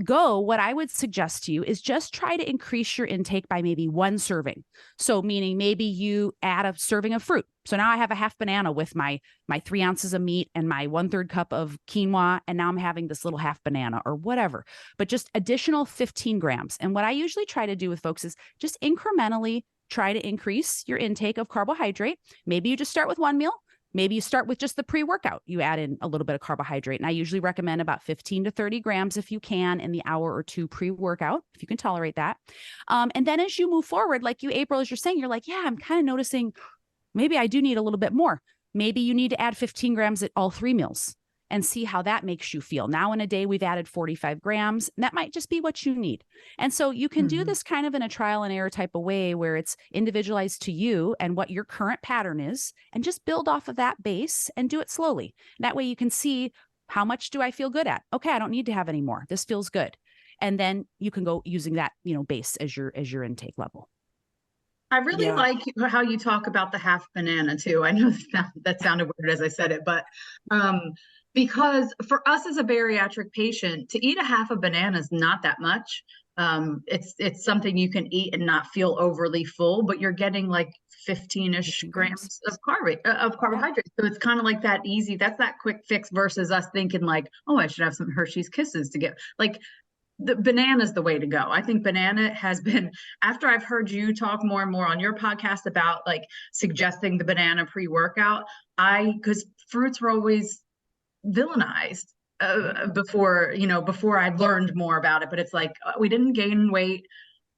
what I would suggest to you is just try to increase your intake by maybe 1 serving. So meaning maybe you add a serving of fruit. So now I have a half banana with my 3 ounces of meat and my 1/3 cup of quinoa. And now I'm having this little half banana or whatever, but just additional 15 grams. And what I usually try to do with folks is just incrementally try to increase your intake of carbohydrate. Maybe you just start with 1 meal. Maybe you start with just the pre-workout. You add in a little bit of carbohydrate. And I usually recommend about 15 to 30 grams if you can in the hour or 2 pre-workout, if you can tolerate that. And then as you move forward, like you, April, as you're saying, you're like, yeah, I'm kind of noticing maybe I do need a little bit more. Maybe you need to add 15 grams at all 3 meals and see how that makes you feel. Now in a day, we've added 45 grams, and that might just be what you need. And so you can do this kind of in a trial and error type of way where it's individualized to you and what your current pattern is, and just build off of that base and do it slowly. That way you can see, how much do I feel good at? Okay, I don't need to have any more. This feels good. And then you can go using that, base as your intake level. I really like how you talk about the half banana too. I know that sounded weird as I said it, but because for us as a bariatric patient, to eat a half a banana is not that much. It's something you can eat and not feel overly full, but you're getting like 15-ish grams of carbohydrate. So it's kind of like that easy. That's that quick fix versus us thinking like, oh, I should have some Hershey's Kisses to get like. The banana is the way to go. I think banana has been, after I've heard you talk more and more on your podcast about like suggesting the banana pre-workout, because fruits were always villainized before I'd learned more about it. But it's like, we didn't gain weight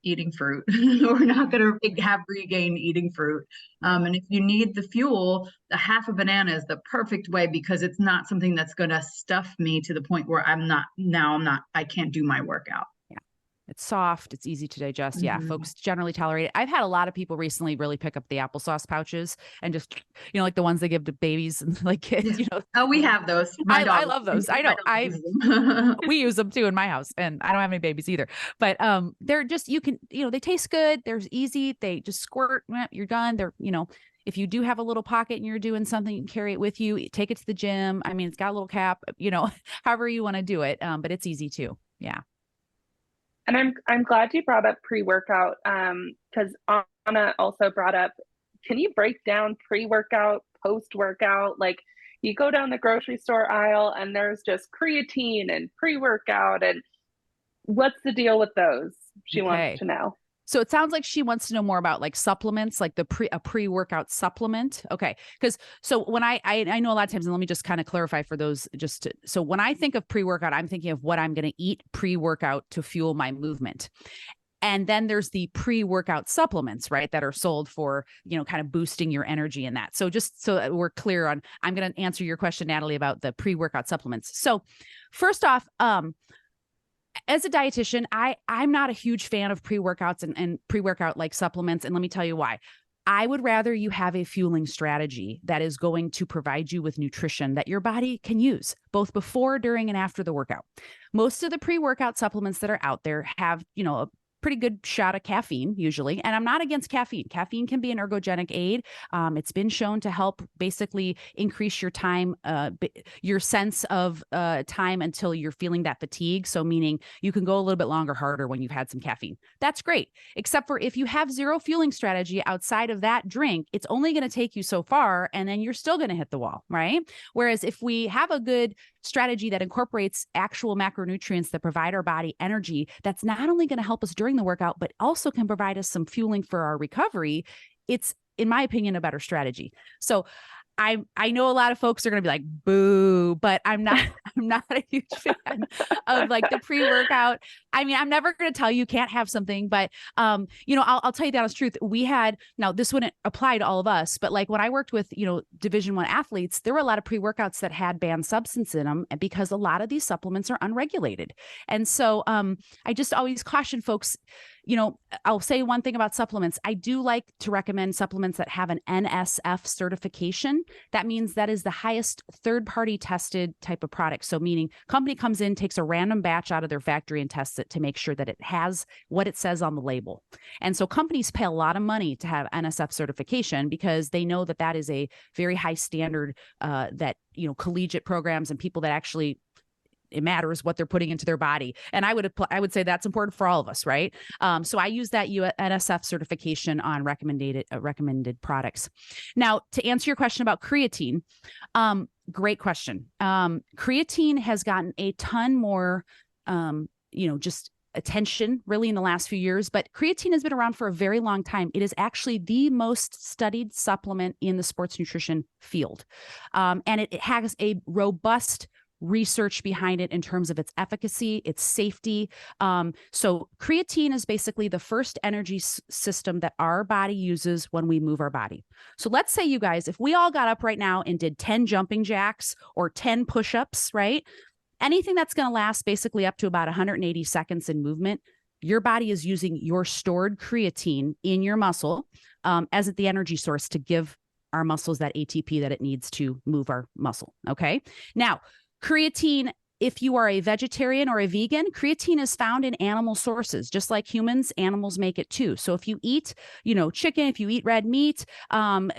eating fruit. We're not going to have regain eating fruit. And if you need the fuel, the half a banana is the perfect way, because it's not something that's going to stuff me to the point where I can't do my workout. It's soft. It's easy to digest. Yeah. Folks generally tolerate it. I've had a lot of people recently really pick up the applesauce pouches and just, like the ones they give to babies and like kids, Oh, we have those. I love those. I know. We use them too in my house, and I don't have any babies either, but they're just, you can, they taste good. They're easy. They just squirt. You're done. They're, if you do have a little pocket and you're doing something, you can carry it with you, take it to the gym. I mean, it's got a little cap, however you want to do it. But it's easy too. Yeah. And I'm glad you brought up pre-workout, because Anna also brought up, can you break down pre-workout, post-workout? Like you go down the grocery store aisle and there's just creatine and pre-workout, and what's the deal with those? She wants to know. So it sounds like she wants to know more about like supplements, like a pre-workout supplement. Okay. So when I know a lot of times, and let me just kind of clarify for those, so when I think of pre-workout, I'm thinking of what I'm going to eat pre-workout to fuel my movement. And then there's the pre-workout supplements, right, that are sold for, kind of boosting your energy in that. So just so that we're clear on, I'm going to answer your question, Natalie, about the pre-workout supplements. So first off, as a dietitian, I'm not a huge fan of pre-workouts and pre-workout like supplements. And let me tell you why. I would rather you have a fueling strategy that is going to provide you with nutrition that your body can use both before, during, and after the workout. Most of the pre-workout supplements that are out there have, a pretty good shot of caffeine usually. And I'm not against caffeine. Caffeine can be an ergogenic aid. It's been shown to help basically increase your time, your sense of time until you're feeling that fatigue. So meaning you can go a little bit longer, harder when you've had some caffeine. That's great. Except for if you have zero fueling strategy outside of that drink, it's only going to take you so far and then you're still going to hit the wall, right? Whereas if we have a good strategy that incorporates actual macronutrients that provide our body energy, that's not only going to help us during the workout, but also can provide us some fueling for our recovery, it's, in my opinion, a better strategy. So I know a lot of folks are going to be like, boo, but I'm not a huge fan of like the pre-workout. I mean, I'm never going to tell you can't have something, but, I'll tell you the honest truth. Now this wouldn't apply to all of us, but like when I worked with, Division I athletes, there were a lot of pre-workouts that had banned substance in them because a lot of these supplements are unregulated. And so, I just always caution folks, I'll say one thing about supplements. I do like to recommend supplements that have an NSF certification. That means that is the highest third-party tested type of product. So meaning company comes in, takes a random batch out of their factory and tests it to make sure that it has what it says on the label. And so companies pay a lot of money to have NSF certification because they know that that is a very high standard that, collegiate programs and people that actually it matters what they're putting into their body. And I would say that's important for all of us, right? So I use that NSF certification on recommended products. Now, to answer your question about creatine, great question. Creatine has gotten a ton more, just attention really in the last few years, but creatine has been around for a very long time. It is actually the most studied supplement in the sports nutrition field. And it has a robust research behind it in terms of its efficacy, its safety. So creatine is basically the first energy system that our body uses when we move our body. So let's say, you guys, if we all got up right now and did 10 jumping jacks or 10 push-ups, right? Anything that's going to last basically up to about 180 seconds in movement, your body is using your stored creatine in your muscle as the energy source to give our muscles that ATP that it needs to move our muscle. Okay. Now, creatine, if you are a vegetarian or a vegan, creatine is found in animal sources. Just like humans, animals make it too. So if you eat, chicken, if you eat red meat,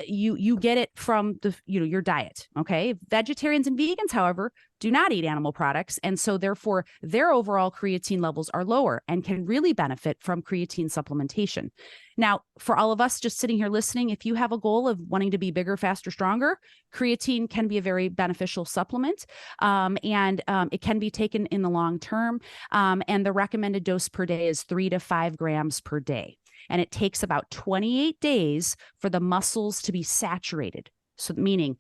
you get it from your diet. Okay. Vegetarians and vegans, however, do not eat animal products. And so therefore their overall creatine levels are lower and can really benefit from creatine supplementation. Now, for all of us just sitting here listening, if you have a goal of wanting to be bigger, faster, stronger, creatine can be a very beneficial supplement. And it can be taken in the long term. And the recommended dose per day is 3 to 5 grams per day. And it takes about 28 days for the muscles to be saturated. So meaning,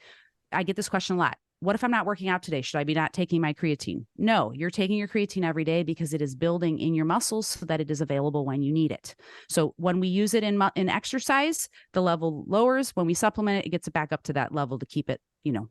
I get this question a lot. What if I'm not working out today? Should I be not taking my creatine? No, you're taking your creatine every day because it is building in your muscles so that it is available when you need it. So when we use it in exercise, the level lowers. When we supplement it, it gets it back up to that level to keep it,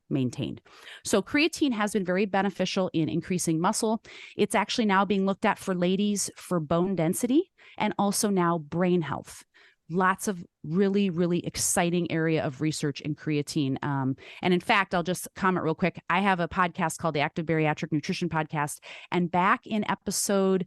maintained. So creatine has been very beneficial in increasing muscle. It's actually now being looked at for ladies for bone density and also now brain health. Lots of really, really exciting area of research in creatine. And in fact, I'll just comment real quick. I have a podcast called the Active Bariatric Nutrition Podcast. And back in episode,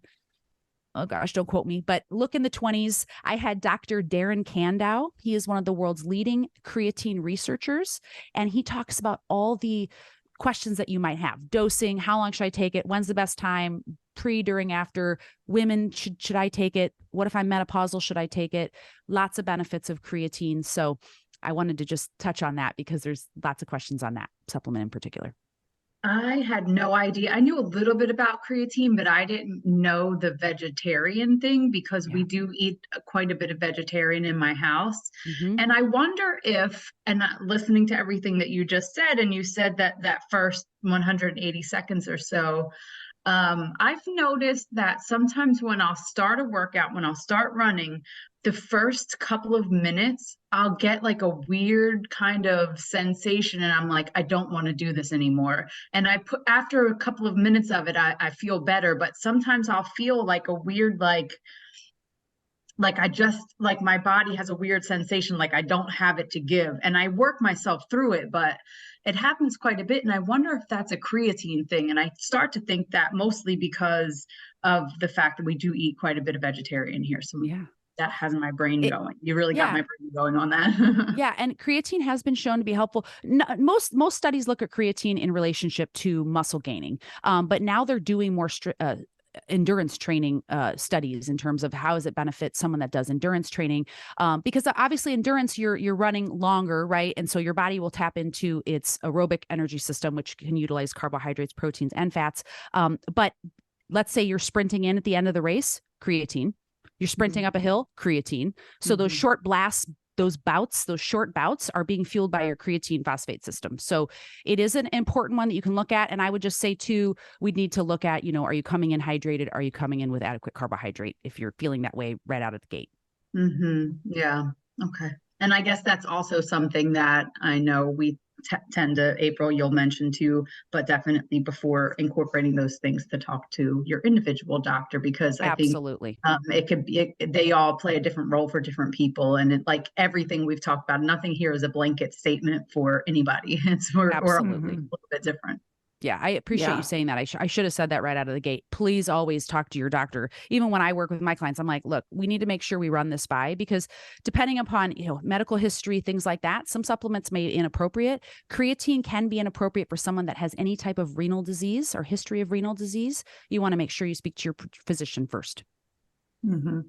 oh gosh, don't quote me, but look in the 20s, I had Dr. Darren Kandow. He is one of the world's leading creatine researchers. And he talks about all the questions that you might have. Dosing, how long should I take it? When's the best time? Pre, during, after. Women, should I take it? What if I'm menopausal? Should I take it? Lots of benefits of creatine. So I wanted to just touch on that because there's lots of questions on that supplement in particular. I had no idea. I knew a little bit about creatine, but I didn't know the vegetarian thing because we do eat quite a bit of vegetarian in my house. Mm-hmm. And I wonder if, and listening to everything that you just said, and you said that first 180 seconds or so, I've noticed that sometimes when I'll start a workout, when I'll start running, the first couple of minutes, I'll get like a weird kind of sensation. And I'm like, I don't want to do this anymore. And after a couple of minutes of it, I feel better. But sometimes I'll feel like a weird, like my body has a weird sensation, like I don't have it to give. And I work myself through it, but it happens quite a bit. And I wonder if that's a creatine thing. And I start to think that mostly because of the fact that we do eat quite a bit of vegetarian here. So yeah, that has my brain going. You really got my brain going on that. Yeah. And creatine has been shown to be helpful. Most studies look at creatine in relationship to muscle gaining. But now they're doing more endurance training studies in terms of how does it benefit someone that does endurance training, because obviously endurance, you're running longer, right? And so your body will tap into its aerobic energy system, which can utilize carbohydrates, proteins, and fats. But let's say you're sprinting in at the end of the race, creatine. You're sprinting up a hill, creatine. So those short blasts, those short bouts are being fueled by your creatine phosphate system. So it is an important one that you can look at. And I would just say too, we'd need to look at, are you coming in hydrated? Are you coming in with adequate carbohydrate if you're feeling that way right out of the gate? Mm-hmm. Yeah. Okay. And I guess that's also something that I know we tend to, April, you'll mention too, but definitely before incorporating those things to talk to your individual doctor, because I think it could be, they all play a different role for different people. And like everything we've talked about, nothing here is a blanket statement for anybody. We're a little bit different. Yeah, I appreciate Yeah. you saying that. I should have said that right out of the gate. Please always talk to your doctor. Even when I work with my clients, I'm like, look, we need to make sure we run this by, because depending upon, medical history, things like that, some supplements may be inappropriate. Creatine can be inappropriate for someone that has any type of renal disease or history of renal disease. You want to make sure you speak to your physician first. Mm-hmm.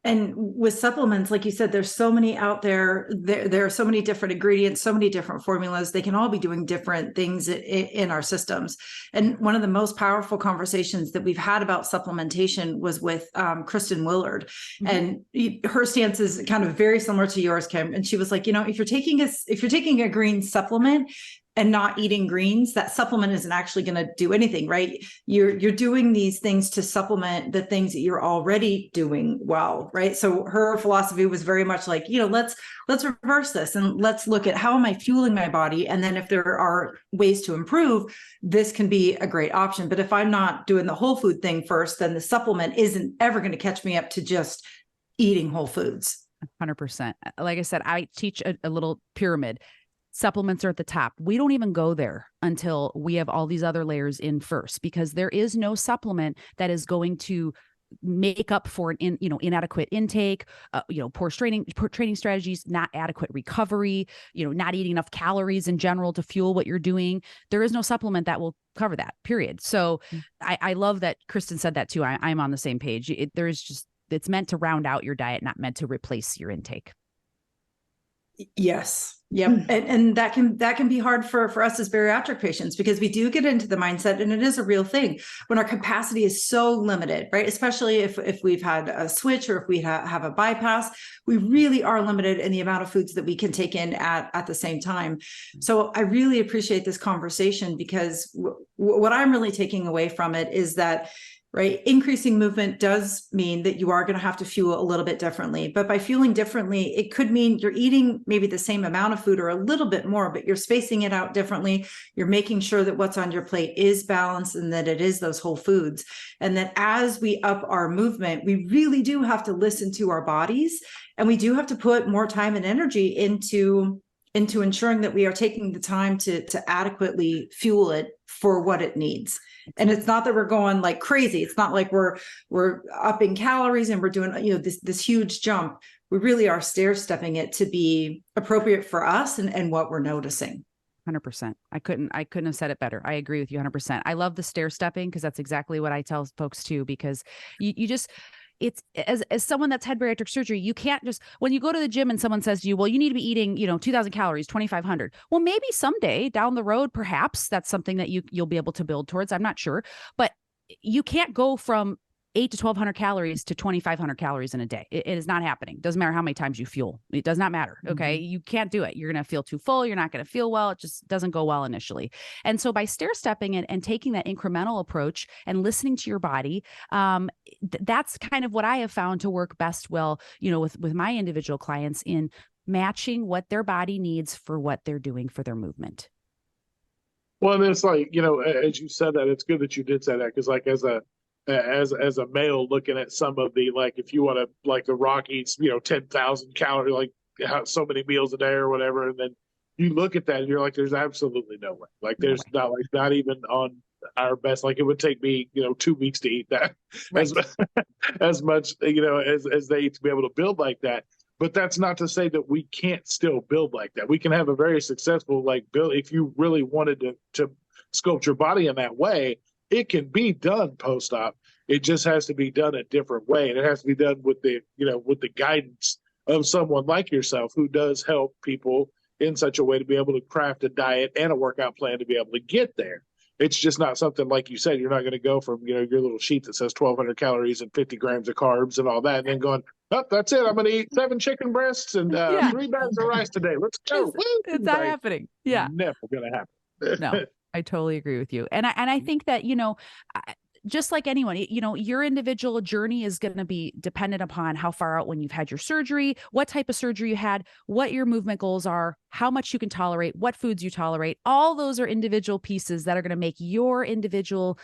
And with supplements, like you said, there's so many out there. There are so many different ingredients, so many different formulas. They can all be doing different things in our systems. And one of the most powerful conversations that we've had about supplementation was with Kristen Willard. And her stance is kind of very similar to yours, Kim. And she was like, if you're taking a green supplement and not eating greens, that supplement isn't actually going to do anything, right? You're doing these things to supplement the things that you're already doing well, right? So her philosophy was very much like, let's reverse this and let's look at how am I fueling my body, and then if there are ways to improve, this can be a great option. But if I'm not doing the whole food thing first, then the supplement isn't ever going to catch me up to just eating whole foods. 100%. Like I said, I teach a little pyramid. Supplements are at the top. We don't even go there until we have all these other layers in first, because there is no supplement that is going to make up for an inadequate intake, poor training strategies, not adequate recovery, not eating enough calories in general to fuel what you're doing. There is no supplement that will cover that, period. So I love that Kristen said that too. I'm on the same page. It's meant to round out your diet, not meant to replace your intake. Yes. Yep. And that can be hard for us as bariatric patients, because we do get into the mindset, and it is a real thing, when our capacity is so limited, right? Especially if we've had a switch, or if we have a bypass, we really are limited in the amount of foods that we can take in at the same time. So I really appreciate this conversation, because what I'm really taking away from it is that, right, increasing movement does mean that you are going to have to fuel a little bit differently. But by fueling differently, it could mean you're eating maybe the same amount of food or a little bit more, but you're spacing it out differently. You're making sure that what's on your plate is balanced and that it is those whole foods. And that as we up our movement, we really do have to listen to our bodies, and we do have to put more time and energy into ensuring that we are taking the time to adequately fuel it for what it needs. And it's not that we're going like crazy. It's not like we're upping calories and we're doing, this huge jump. We really are stair stepping it to be appropriate for us and what we're noticing. 100%. I couldn't have said it better. I agree with you 100%. I love the stair stepping, because that's exactly what I tell folks too, because you just, it's as someone that's had bariatric surgery, you can't just, when you go to the gym and someone says to you, well, you need to be eating, 2,000 calories, 2,500. Well, maybe someday down the road, perhaps that's something that you'll be able to build towards. I'm not sure, but you can't go from 8 to 1,200 calories to 2,500 calories in a day. It is not happening. Doesn't matter how many times you fuel. It does not matter. Okay. You can't do it. You're going to feel too full. You're not going to feel well. It just doesn't go well initially. And so by stair stepping and taking that incremental approach and listening to your body, that's kind of what I have found to work best well, with my individual clients, in matching what their body needs for what they're doing for their movement. Well, and it's like, as you said that, it's good that you did say that, because like as a male looking at some of the, like, if you want to, like, The Rock eats 10,000 calories, like so many meals a day or whatever, and then you look at that and you're like, there's absolutely no way, like there's not even on our best, like it would take me 2 weeks to eat that, right, as much as they eat, to be able to build like that. But that's not to say that we can't still build like that. We can have a very successful build if you really wanted to sculpt your body in that way. It can be done post-op. It just has to be done a different way. And it has to be done with the guidance of someone like yourself, who does help people in such a way to be able to craft a diet and a workout plan to be able to get there. It's just not something, like you said, you're not going to go from, your little sheet that says 1,200 calories and 50 grams of carbs and all that, and then going, oh, that's it. I'm going to eat 7 chicken breasts and 3 bags of rice today. Let's go. It's not happening. Yeah. Never going to happen. No. I totally agree with you. And I think that, just like anyone, your individual journey is going to be dependent upon how far out when you've had your surgery, what type of surgery you had, what your movement goals are, how much you can tolerate, what foods you tolerate. All those are individual pieces that are going to make your individual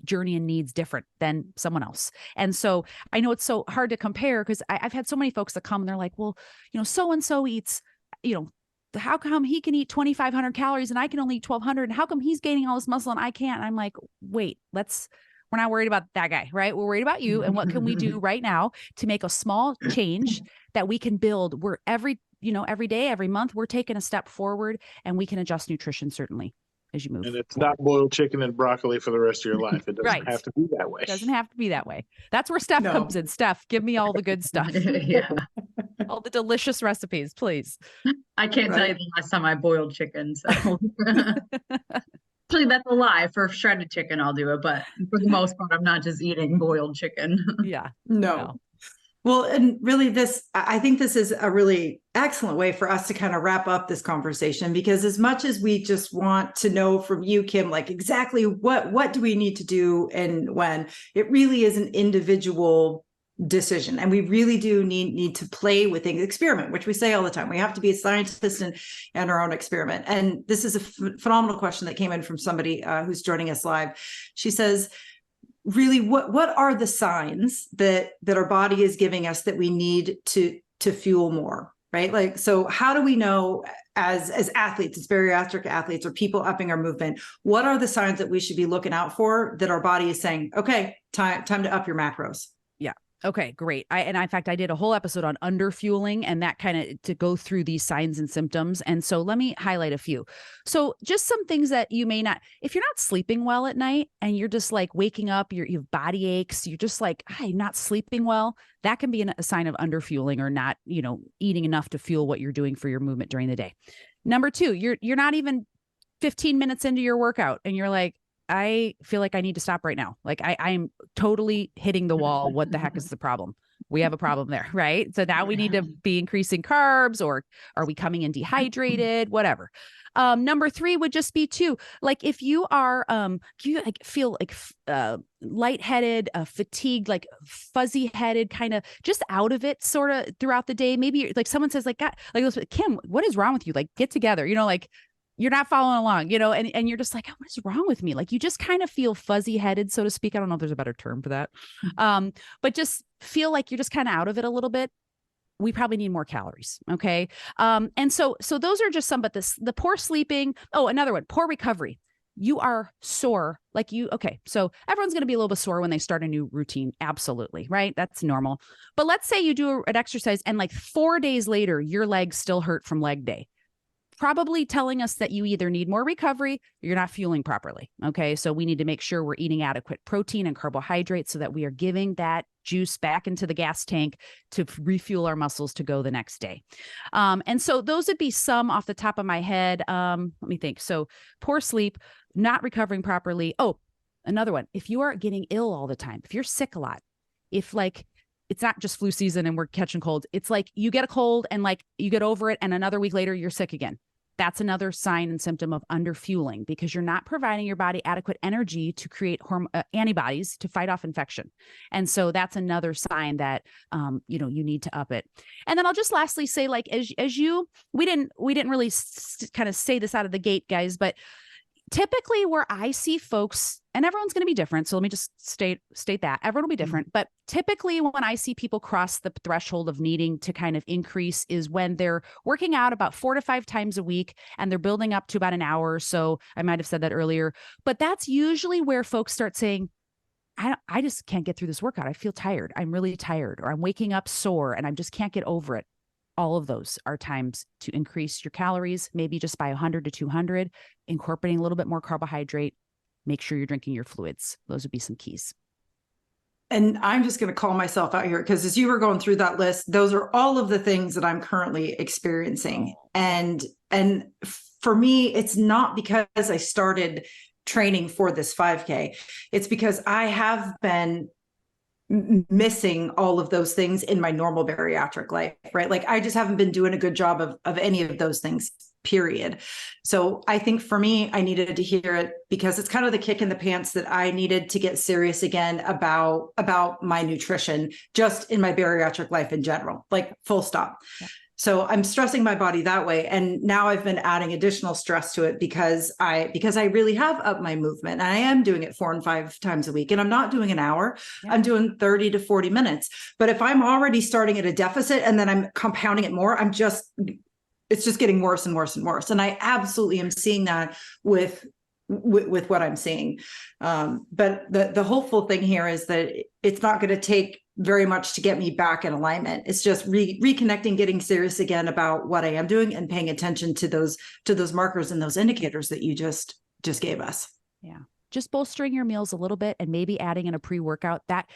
journey and needs different than someone else. And so I know it's so hard to compare, because I've had so many folks that come and they're like, well, so-and-so eats, how come he can eat 2,500 calories and I can only eat 1,200? And how come he's gaining all this muscle and I can't? And I'm like, wait, we're not worried about that guy, right? We're worried about you. And what can we do right now to make a small change that we can build? We're every day, every month, we're taking a step forward, and we can adjust nutrition certainly as you move. And it's forward. not boiled chicken and broccoli for the rest of your life. It doesn't Right. have to be that way. It doesn't have to be that way. That's where Steph No. comes in. Steph, give me all the good stuff. Yeah. All the delicious recipes, please. I can't tell you the last time I boiled chicken. So actually, that's a lie. For shredded chicken, I'll do it. But for the most part, I'm not just eating boiled chicken. Yeah. No. Well, and really I think this is a really excellent way for us to kind of wrap up this conversation, because as much as we just want to know from you, Kim, like exactly what do we need to do and when, it really is an individual decision. And we really do need to play with things, experiment, which we say all the time. We have to be a scientist and our own experiment. And this is a phenomenal question that came in from somebody who's joining us live. She says, really, what are the signs that our body is giving us that we need to fuel more, right? Like, so how do we know as athletes, as bariatric athletes or people upping our movement, what are the signs that we should be looking out for that our body is saying, okay, time to up your macros? Okay, great. In fact, I did a whole episode on underfueling and that kind of to go through these signs and symptoms. And so let me highlight a few. So just some things that you may not, if you're not sleeping well at night and you're just like waking up, you have body aches, you're just like, I'm not sleeping well, that can be a sign of underfueling or not, eating enough to fuel what you're doing for your movement during the day. Number two, you're not even 15 minutes into your workout and you're like, I feel like I need to stop right now. Like I'm totally hitting the wall. What the heck is the problem? We have a problem there, right? So now we need to be increasing carbs, or are we coming in dehydrated, whatever. Number three would just be like if you are, you like feel like lightheaded, fatigued, like fuzzy headed, kind of just out of it sort of throughout the day. Maybe like someone says like, God, like Kim, what is wrong with you? Like get together, like you're not following along, and you're just like, oh, what is wrong with me? Like you just kind of feel fuzzy headed, so to speak. I don't know if there's a better term for that. But just feel like you're just kind of out of it a little bit. We probably need more calories. Okay. And so those are just some, but the poor sleeping. Oh, another one, poor recovery. You are sore. Okay. So everyone's going to be a little bit sore when they start a new routine. Absolutely. Right. That's normal. But let's say you do an exercise and like 4 days later, your legs still hurt from leg day. Probably telling us that you either need more recovery or you're not fueling properly. Okay. So we need to make sure we're eating adequate protein and carbohydrates so that we are giving that juice back into the gas tank to refuel our muscles to go the next day. And so those would be some off the top of my head. Let me think. So poor sleep, not recovering properly. Oh, another one. If you are getting ill all the time, if you're sick a lot, if like, it's not just flu season and we're catching colds. It's like you get a cold and like you get over it and another week later you're sick again. That's another sign and symptom of underfueling because you're not providing your body adequate energy to create antibodies to fight off infection. And so that's another sign that, you need to up it. And then I'll just lastly say, like, we didn't really kind of say this out of the gate, guys, but typically where I see folks, and everyone's going to be different. So let me just state that everyone will be different. But typically when I see people cross the threshold of needing to kind of increase is when they're working out about 4 to 5 times a week and they're building up to about an hour or so. I might've said that earlier, but that's usually where folks start saying, I just can't get through this workout. I feel tired. I'm really tired, or I'm waking up sore and I just can't get over it. All of those are times to increase your calories, maybe just by 100 to 200, incorporating a little bit more carbohydrate. Make sure you're drinking your fluids. Those would be some keys. And I'm just going to call myself out here because as you were going through that list, those are all of the things that I'm currently experiencing. And for me, it's not because I started training for this 5K. It's because I have been missing all of those things in my normal bariatric life, right? Like I just haven't been doing a good job of any of those things, period. So I think for me, I needed to hear it because it's kind of the kick in the pants that I needed to get serious again about my nutrition, just in my bariatric life in general, like full stop. Yeah. So I'm stressing my body that way. And now I've been adding additional stress to it because I really have upped my movement. And I am doing it 4 and 5 times a week. And I'm not doing an hour. Yeah. I'm doing 30 to 40 minutes. But if I'm already starting at a deficit and then I'm compounding it more, I'm just it's just getting worse and worse and worse. And I absolutely am seeing that with what I'm seeing. But the hopeful thing here is that it's not going to take very much to get me back in alignment. It's just reconnecting, getting serious again about what I am doing and paying attention to those markers and those indicators that you just gave us. Yeah. Just bolstering your meals a little bit and maybe adding in a pre-workout. That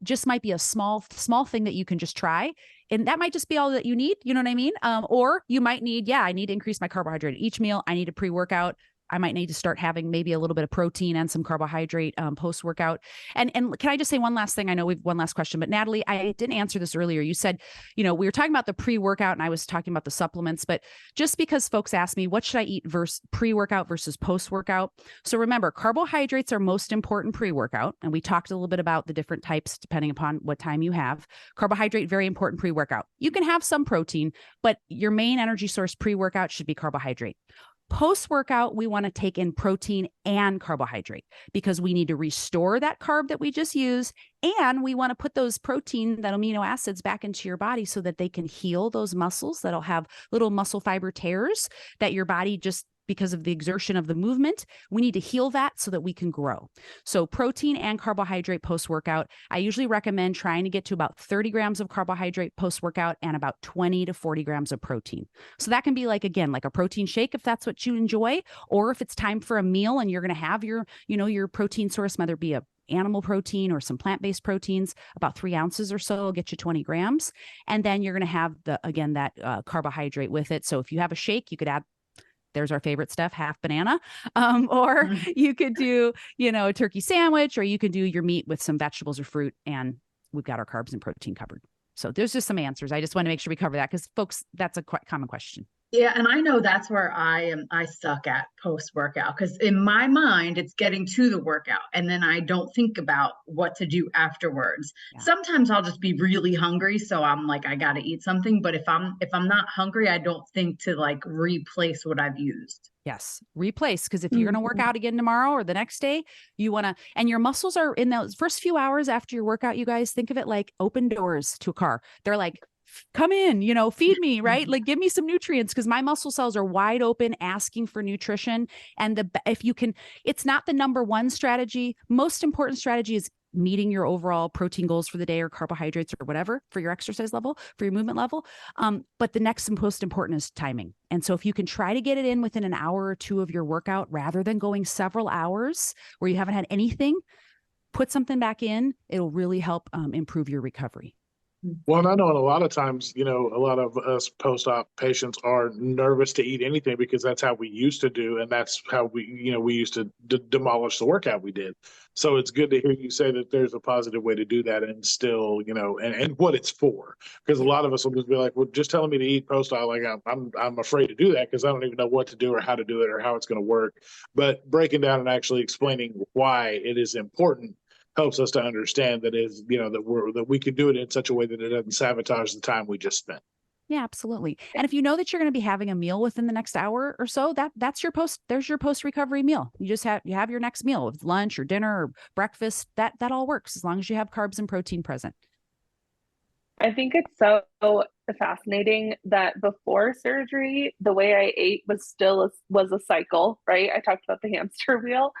just might be a small thing that you can just try. And that might just be all that you need. You know what I mean? Or you might need, I need to increase my carbohydrate each meal. I need a pre-workout. I might need to start having maybe a little bit of protein and some carbohydrate post-workout. And can I just say one last thing? I know we've one last question, but Natalie, I didn't answer this earlier. You said, we were talking about the pre-workout and I was talking about the supplements, but just because folks ask me, what should I eat versus pre-workout versus post-workout? So remember, carbohydrates are most important pre-workout. And we talked a little bit about the different types depending upon what time you have. Carbohydrate, very important pre-workout. You can have some protein, but your main energy source pre-workout should be carbohydrate. Post-workout, we want to take in protein and carbohydrate because we need to restore that carb that we just used. And we want to put those protein, that amino acids back into your body so that they can heal those muscles that'll have little muscle fiber tears that your body just because of the exertion of the movement, we need to heal that so that we can grow. So protein and carbohydrate post-workout, I usually recommend trying to get to about 30 grams of carbohydrate post-workout and about 20 to 40 grams of protein. So that can be like a protein shake if that's what you enjoy, or if it's time for a meal and you're going to have your protein source, whether it be a animal protein or some plant-based proteins, about 3 ounces or so will get you 20 grams. And then you're going to have that carbohydrate with it. So if you have a shake, you could add, there's our favorite stuff, half banana, or you could do, a turkey sandwich, or you could do your meat with some vegetables or fruit, and we've got our carbs and protein covered. So there's just some answers. I just want to make sure we cover that because folks, that's a quite common question. Yeah, and I know that's where I suck at post-workout because in my mind, it's getting to the workout and then I don't think about what to do afterwards. Yeah. Sometimes I'll just be really hungry. So I'm like, I got to eat something. But if I'm not hungry, I don't think to replace what I've used. Yes. Replace. Because if you're going to work out again tomorrow or the next day, you want to, and your muscles are in those first few hours after your workout, you guys think of it like open doors to a car. They're like, come in, feed me, right? Like give me some nutrients because my muscle cells are wide open asking for nutrition. And if you can, it's not the number one strategy. Most important strategy is meeting your overall protein goals for the day or carbohydrates or whatever for your exercise level, for your movement level. But the next and most important is timing. And so if you can try to get it in within an hour or two of your workout, rather than going several hours where you haven't had anything, put something back in, it'll really help improve your recovery. Well, and I know a lot of times, a lot of us post-op patients are nervous to eat anything because that's how we used to do. And that's how we used to demolish the workout we did. So it's good to hear you say that there's a positive way to do that and still, and what it's for. Because a lot of us will just be like, well, just telling me to eat post-op, like I'm afraid to do that because I don't even know what to do or how to do it or how it's going to work. But breaking down and actually explaining why it is important helps us to understand that that we can do it in such a way that it doesn't sabotage the time we just spent. Yeah, absolutely. And if you know that you're going to be having a meal within the next hour or so, there's your post-recovery meal. You have your next meal, with lunch or dinner or breakfast, that all works as long as you have carbs and protein present. I think it's so fascinating that before surgery, the way I ate was a cycle, right? I talked about the hamster wheel.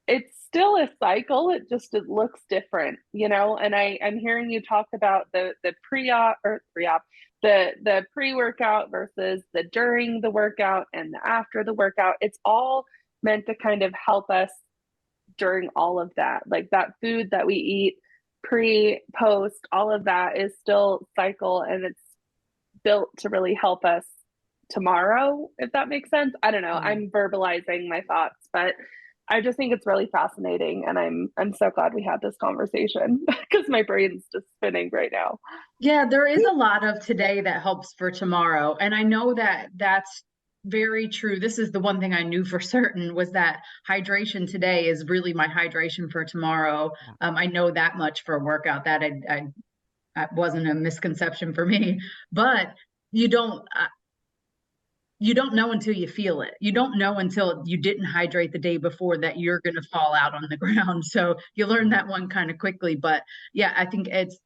It's still a cycle. It looks different, and I'm hearing you talk about the pre-workout versus the during the workout and the after the workout. It's all meant to kind of help us during all of that. Like that food that we eat pre, post, all of that is still cycle, and it's built to really help us tomorrow, if that makes sense. I don't know. I'm verbalizing my thoughts, but I just think it's really fascinating, and I'm so glad we had this conversation because my brain's just spinning right now. Yeah, there is a lot of today that helps for tomorrow, and I know that that's very true. This is the one thing I knew for certain was that hydration today is really my hydration for tomorrow. I know that much for a workout. That wasn't a misconception for me, but you don't know until you feel it. You don't know until you didn't hydrate the day before that you're going to fall out on the ground. So you learn that one kind of quickly. But yeah, I think it's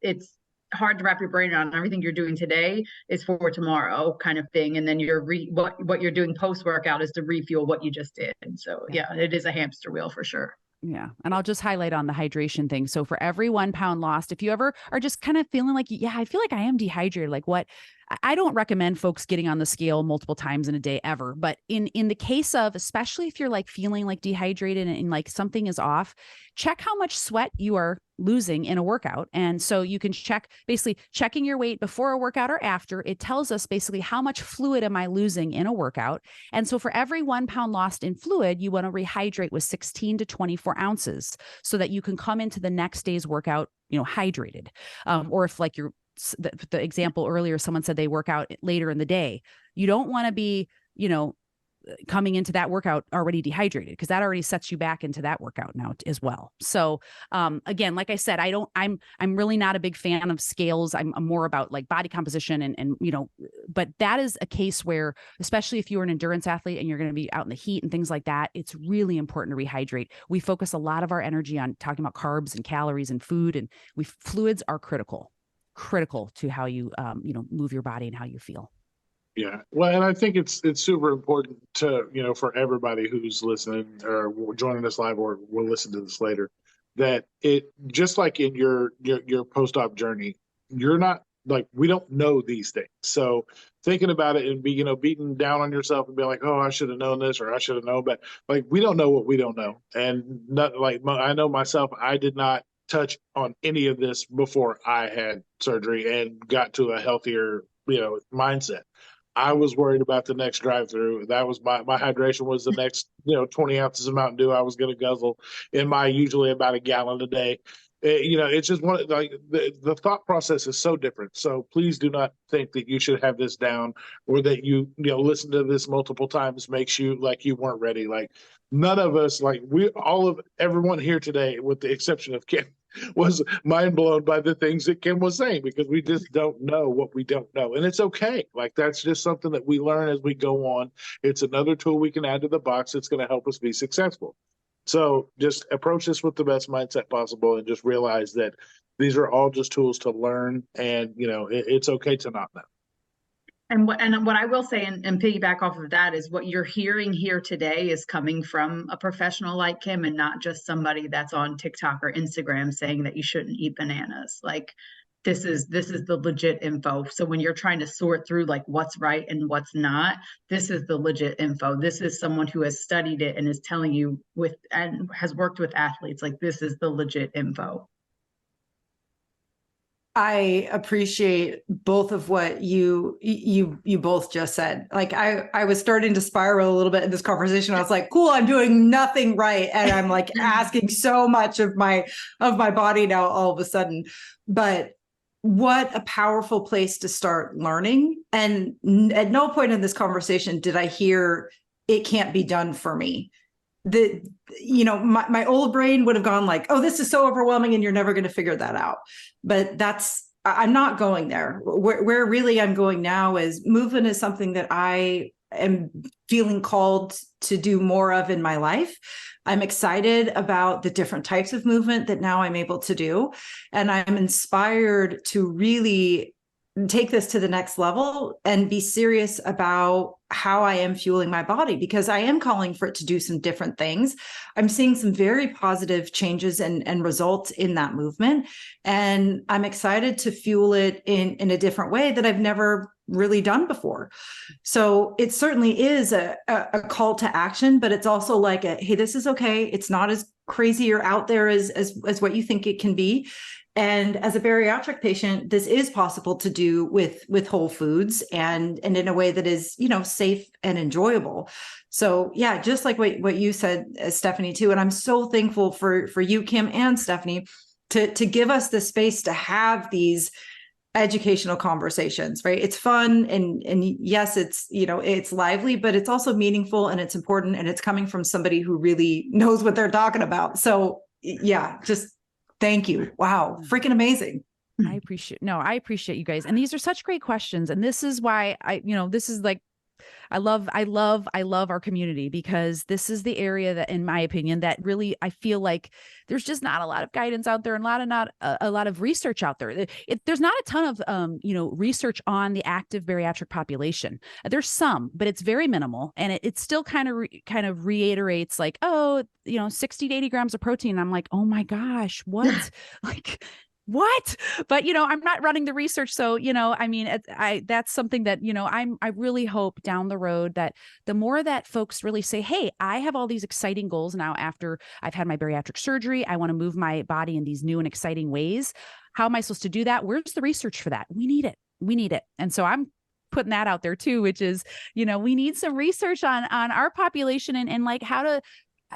hard to wrap your brain around. Everything you're doing today is for tomorrow kind of thing. And then what you're doing post workout is to refuel what you just did. So yeah, it is a hamster wheel for sure. Yeah. And I'll just highlight on the hydration thing. So for every 1 pound lost, if you ever are just kind of feeling like, yeah, I feel like I am dehydrated, like what, I don't recommend folks getting on the scale multiple times in a day ever. But in the case of, especially if you're like feeling like dehydrated and like something is off, check how much sweat you are losing in a workout. And so you can check, basically checking your weight before a workout or after. It tells us basically how much fluid am I losing in a workout. And so for every 1 pound lost in fluid, you want to rehydrate with 16 to 24 ounces so that you can come into the next day's workout, hydrated. Or if like the example earlier, someone said they work out later in the day. You don't want to be, coming into that workout already dehydrated, because that already sets you back into that workout now as well. So again, like I said, I'm really not a big fan of scales. I'm more about like body composition and but that is a case where, especially if you're an endurance athlete and you're going to be out in the heat and things like that, it's really important to rehydrate. We focus a lot of our energy on talking about carbs and calories and food, and fluids are critical to how you move your body and how you feel. Yeah. Well, and I think it's super important to, for everybody who's listening or joining us live or will listen to this later, that it, just like in your post-op journey, you're not like, we don't know these things. So thinking about it and beating down on yourself and be like, oh, I should have known this, or I should have known, but like, we don't know what we don't know. And not like, I know myself, I did not touch on any of this before I had surgery and got to a healthier, mindset. I was worried about the next drive-through. That was my hydration was the next, 20 ounces of Mountain Dew I was going to guzzle in my usually about a gallon a day. It's just like the thought process is so different. So please do not think that you should have this down, or that listen to this multiple times makes you like you weren't ready. Like none of us, like everyone here today, with the exception of Kim, was mind blown by the things that Kim was saying, because we just don't know what we don't know. And it's okay. Like that's just something that we learn as we go on. It's another tool we can add to the box that's going to help us be successful. So just approach this with the best mindset possible, and just realize that these are all just tools to learn, and it's okay to not know. And what I will say, and piggyback off of that, is what you're hearing here today is coming from a professional like Kim, and not just somebody that's on TikTok or Instagram saying that you shouldn't eat bananas. Like this is the legit info. So when you're trying to sort through like what's right and what's not, this is the legit info. This is someone who has studied it and is telling you and has worked with athletes. Like this is the legit info. I appreciate both of what you both just said. Like I was starting to spiral a little bit in this conversation. I was like, cool, I'm doing nothing right. And I'm like asking so much of my body now all of a sudden. But what a powerful place to start learning. And at no point in this conversation did I hear it can't be done for me. My old brain would have gone like, oh, this is so overwhelming and you're never going to figure that out. But I'm not going there. Where really I'm going now is movement is something that I am feeling called to do more of in my life. I'm excited about the different types of movement that now I'm able to do. And I'm inspired to really take this to the next level and be serious about how I am fueling my body, because I am calling for it to do some different things. I'm seeing some very positive changes and results in that movement. And I'm excited to fuel it in a different way that I've never really done before. So it certainly is a call to action, but it's also like hey, this is okay. It's not as crazy or out there as what you think it can be. And as a bariatric patient, this is possible to do with whole foods and in a way that is, safe and enjoyable. So yeah, just like what you said, Stephanie, too. And I'm so thankful for you, Kim and Stephanie, to give us the space to have these educational conversations, right? It's fun. And yes, it's lively, but it's also meaningful and it's important. And it's coming from somebody who really knows what they're talking about. So yeah, just thank you. Wow. Freaking amazing. I appreciate you guys. And these are such great questions. And this is why this is like I love our community, because this is the area that, in my opinion, that really, I feel like there's just not a lot of guidance out there, and not a lot of research out there. There's not a ton of, research on the active bariatric population. There's some, but it's very minimal. And it still kind of reiterates like, oh, 60 to 80 grams of protein. I'm like, oh my gosh, what? Like, what? But, I'm not running the research. So, that's something that, I really hope down the road that the more that folks really say, hey, I have all these exciting goals now after I've had my bariatric surgery. I want to move my body in these new and exciting ways. How am I supposed to do that? Where's the research for that? We need it. And so I'm putting that out there too, which is, we need some research on our population and like how to,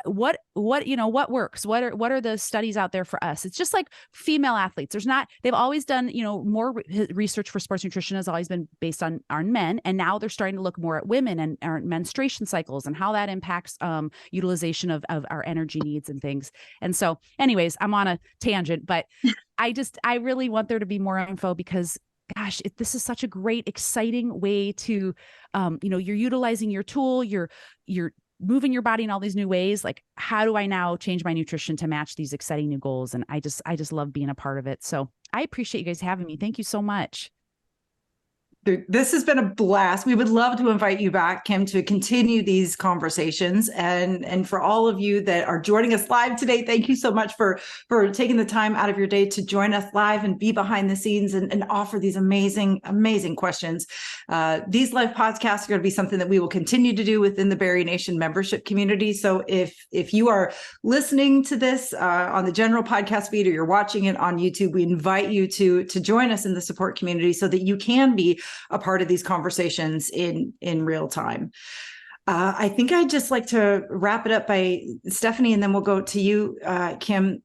what works, what are the studies out there for us. It's just like female athletes. They've always done, more research for sports nutrition has always been based on men. And now they're starting to look more at women and our menstruation cycles and how that impacts utilization of our energy needs and things. And so anyways, I'm on a tangent, but I really want there to be more info, because gosh, this is such a great, exciting way to, you're utilizing your tool, you're moving your body in all these new ways. Like, how do I now change my nutrition to match these exciting new goals? And I just love being a part of it. So I appreciate you guys having me. Thank you so much. This has been a blast. We would love to invite you back, Kim, to continue these conversations. And for all of you that are joining us live today, thank you so much for taking the time out of your day to join us live and be behind the scenes and offer these amazing, amazing questions. These live podcasts are going to be something that we will continue to do within the BariNation membership community. So if you are listening to this on the general podcast feed, or you're watching it on YouTube, we invite you to join us in the support community so that you can be a part of these conversations in real time. I think I'd just like to wrap it up by Stephanie, and then we'll go to you, Kim.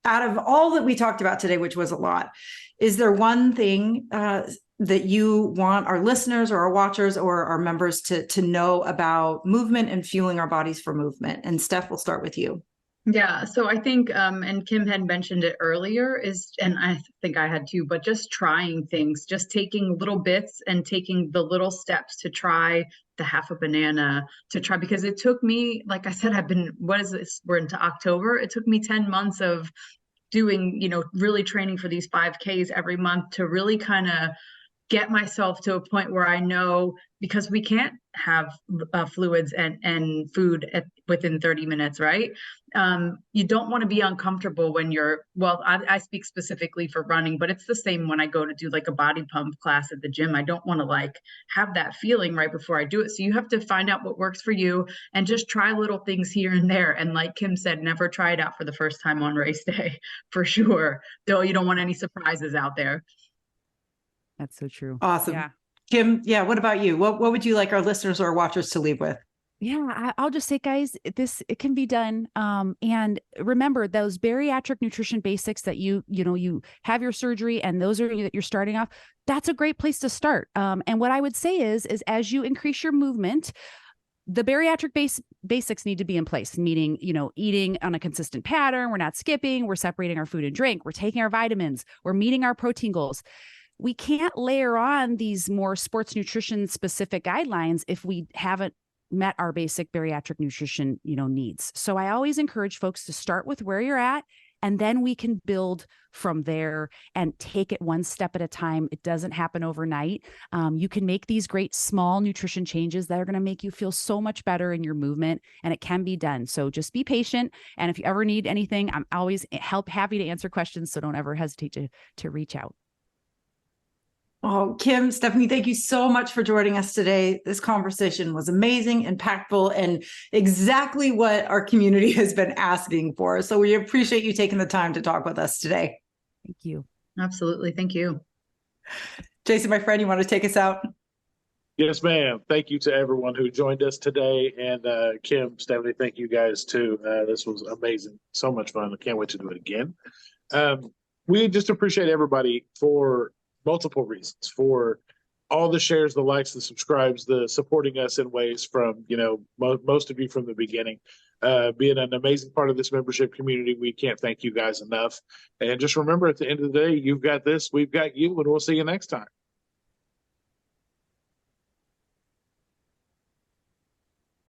Out of all that we talked about today, which was a lot, is there one thing that you want our listeners or our watchers or our members to know about movement and fueling our bodies for movement? And Steph, we'll start with you. Yeah, so I think, and Kim had mentioned it earlier, and I think I had too, but just trying things, just taking little bits and taking the little steps to try the half a banana, because it took me, like I said, what is this? We're into October. It took me 10 months of doing, really training for these 5Ks every month to really kind of get myself to a point where I know, because we can't have fluids and food within 30 minutes, right? You don't want to be uncomfortable when I speak specifically for running, but it's the same when I go to do like a body pump class at the gym. I don't want to have that feeling right before I do it. So you have to find out what works for you and just try little things here and there. And like Kim said, never try it out for the first time on race day, for sure. Though you don't want any surprises out there. That's so true. Awesome. Yeah. Kim, what about you? What would you like our listeners or watchers to leave with? Yeah, I'll just say, guys, it can be done. And remember those bariatric nutrition basics that you have your surgery, and those are that you're starting off. That's a great place to start. And what I would say is as you increase your movement, the bariatric basics need to be in place, meaning, eating on a consistent pattern. We're not skipping. We're separating our food and drink. We're taking our vitamins. We're meeting our protein goals. We can't layer on these more sports nutrition specific guidelines if we haven't met our basic bariatric nutrition, needs. So I always encourage folks to start with where you're at, and then we can build from there and take it one step at a time. It doesn't happen overnight. You can make these great small nutrition changes that are going to make you feel so much better in your movement, and it can be done. So just be patient. And if you ever need anything, I'm always happy to answer questions. So don't ever hesitate to reach out. Oh, Kim, Stephanie, thank you so much for joining us today. This conversation was amazing, impactful, and exactly what our community has been asking for. So we appreciate you taking the time to talk with us today. Thank you. Absolutely. Thank you. Jason, my friend, you want to take us out? Yes, ma'am. Thank you to everyone who joined us today. And Kim, Stephanie, thank you guys too. This was amazing. So much fun. I can't wait to do it again. We just appreciate everybody for multiple reasons, for all the shares, the likes, the subscribes, the supporting us in ways from, most of you from the beginning, being an amazing part of this membership community. We can't thank you guys enough. And just remember, at the end of the day, you've got this, we've got you, and we'll see you next time.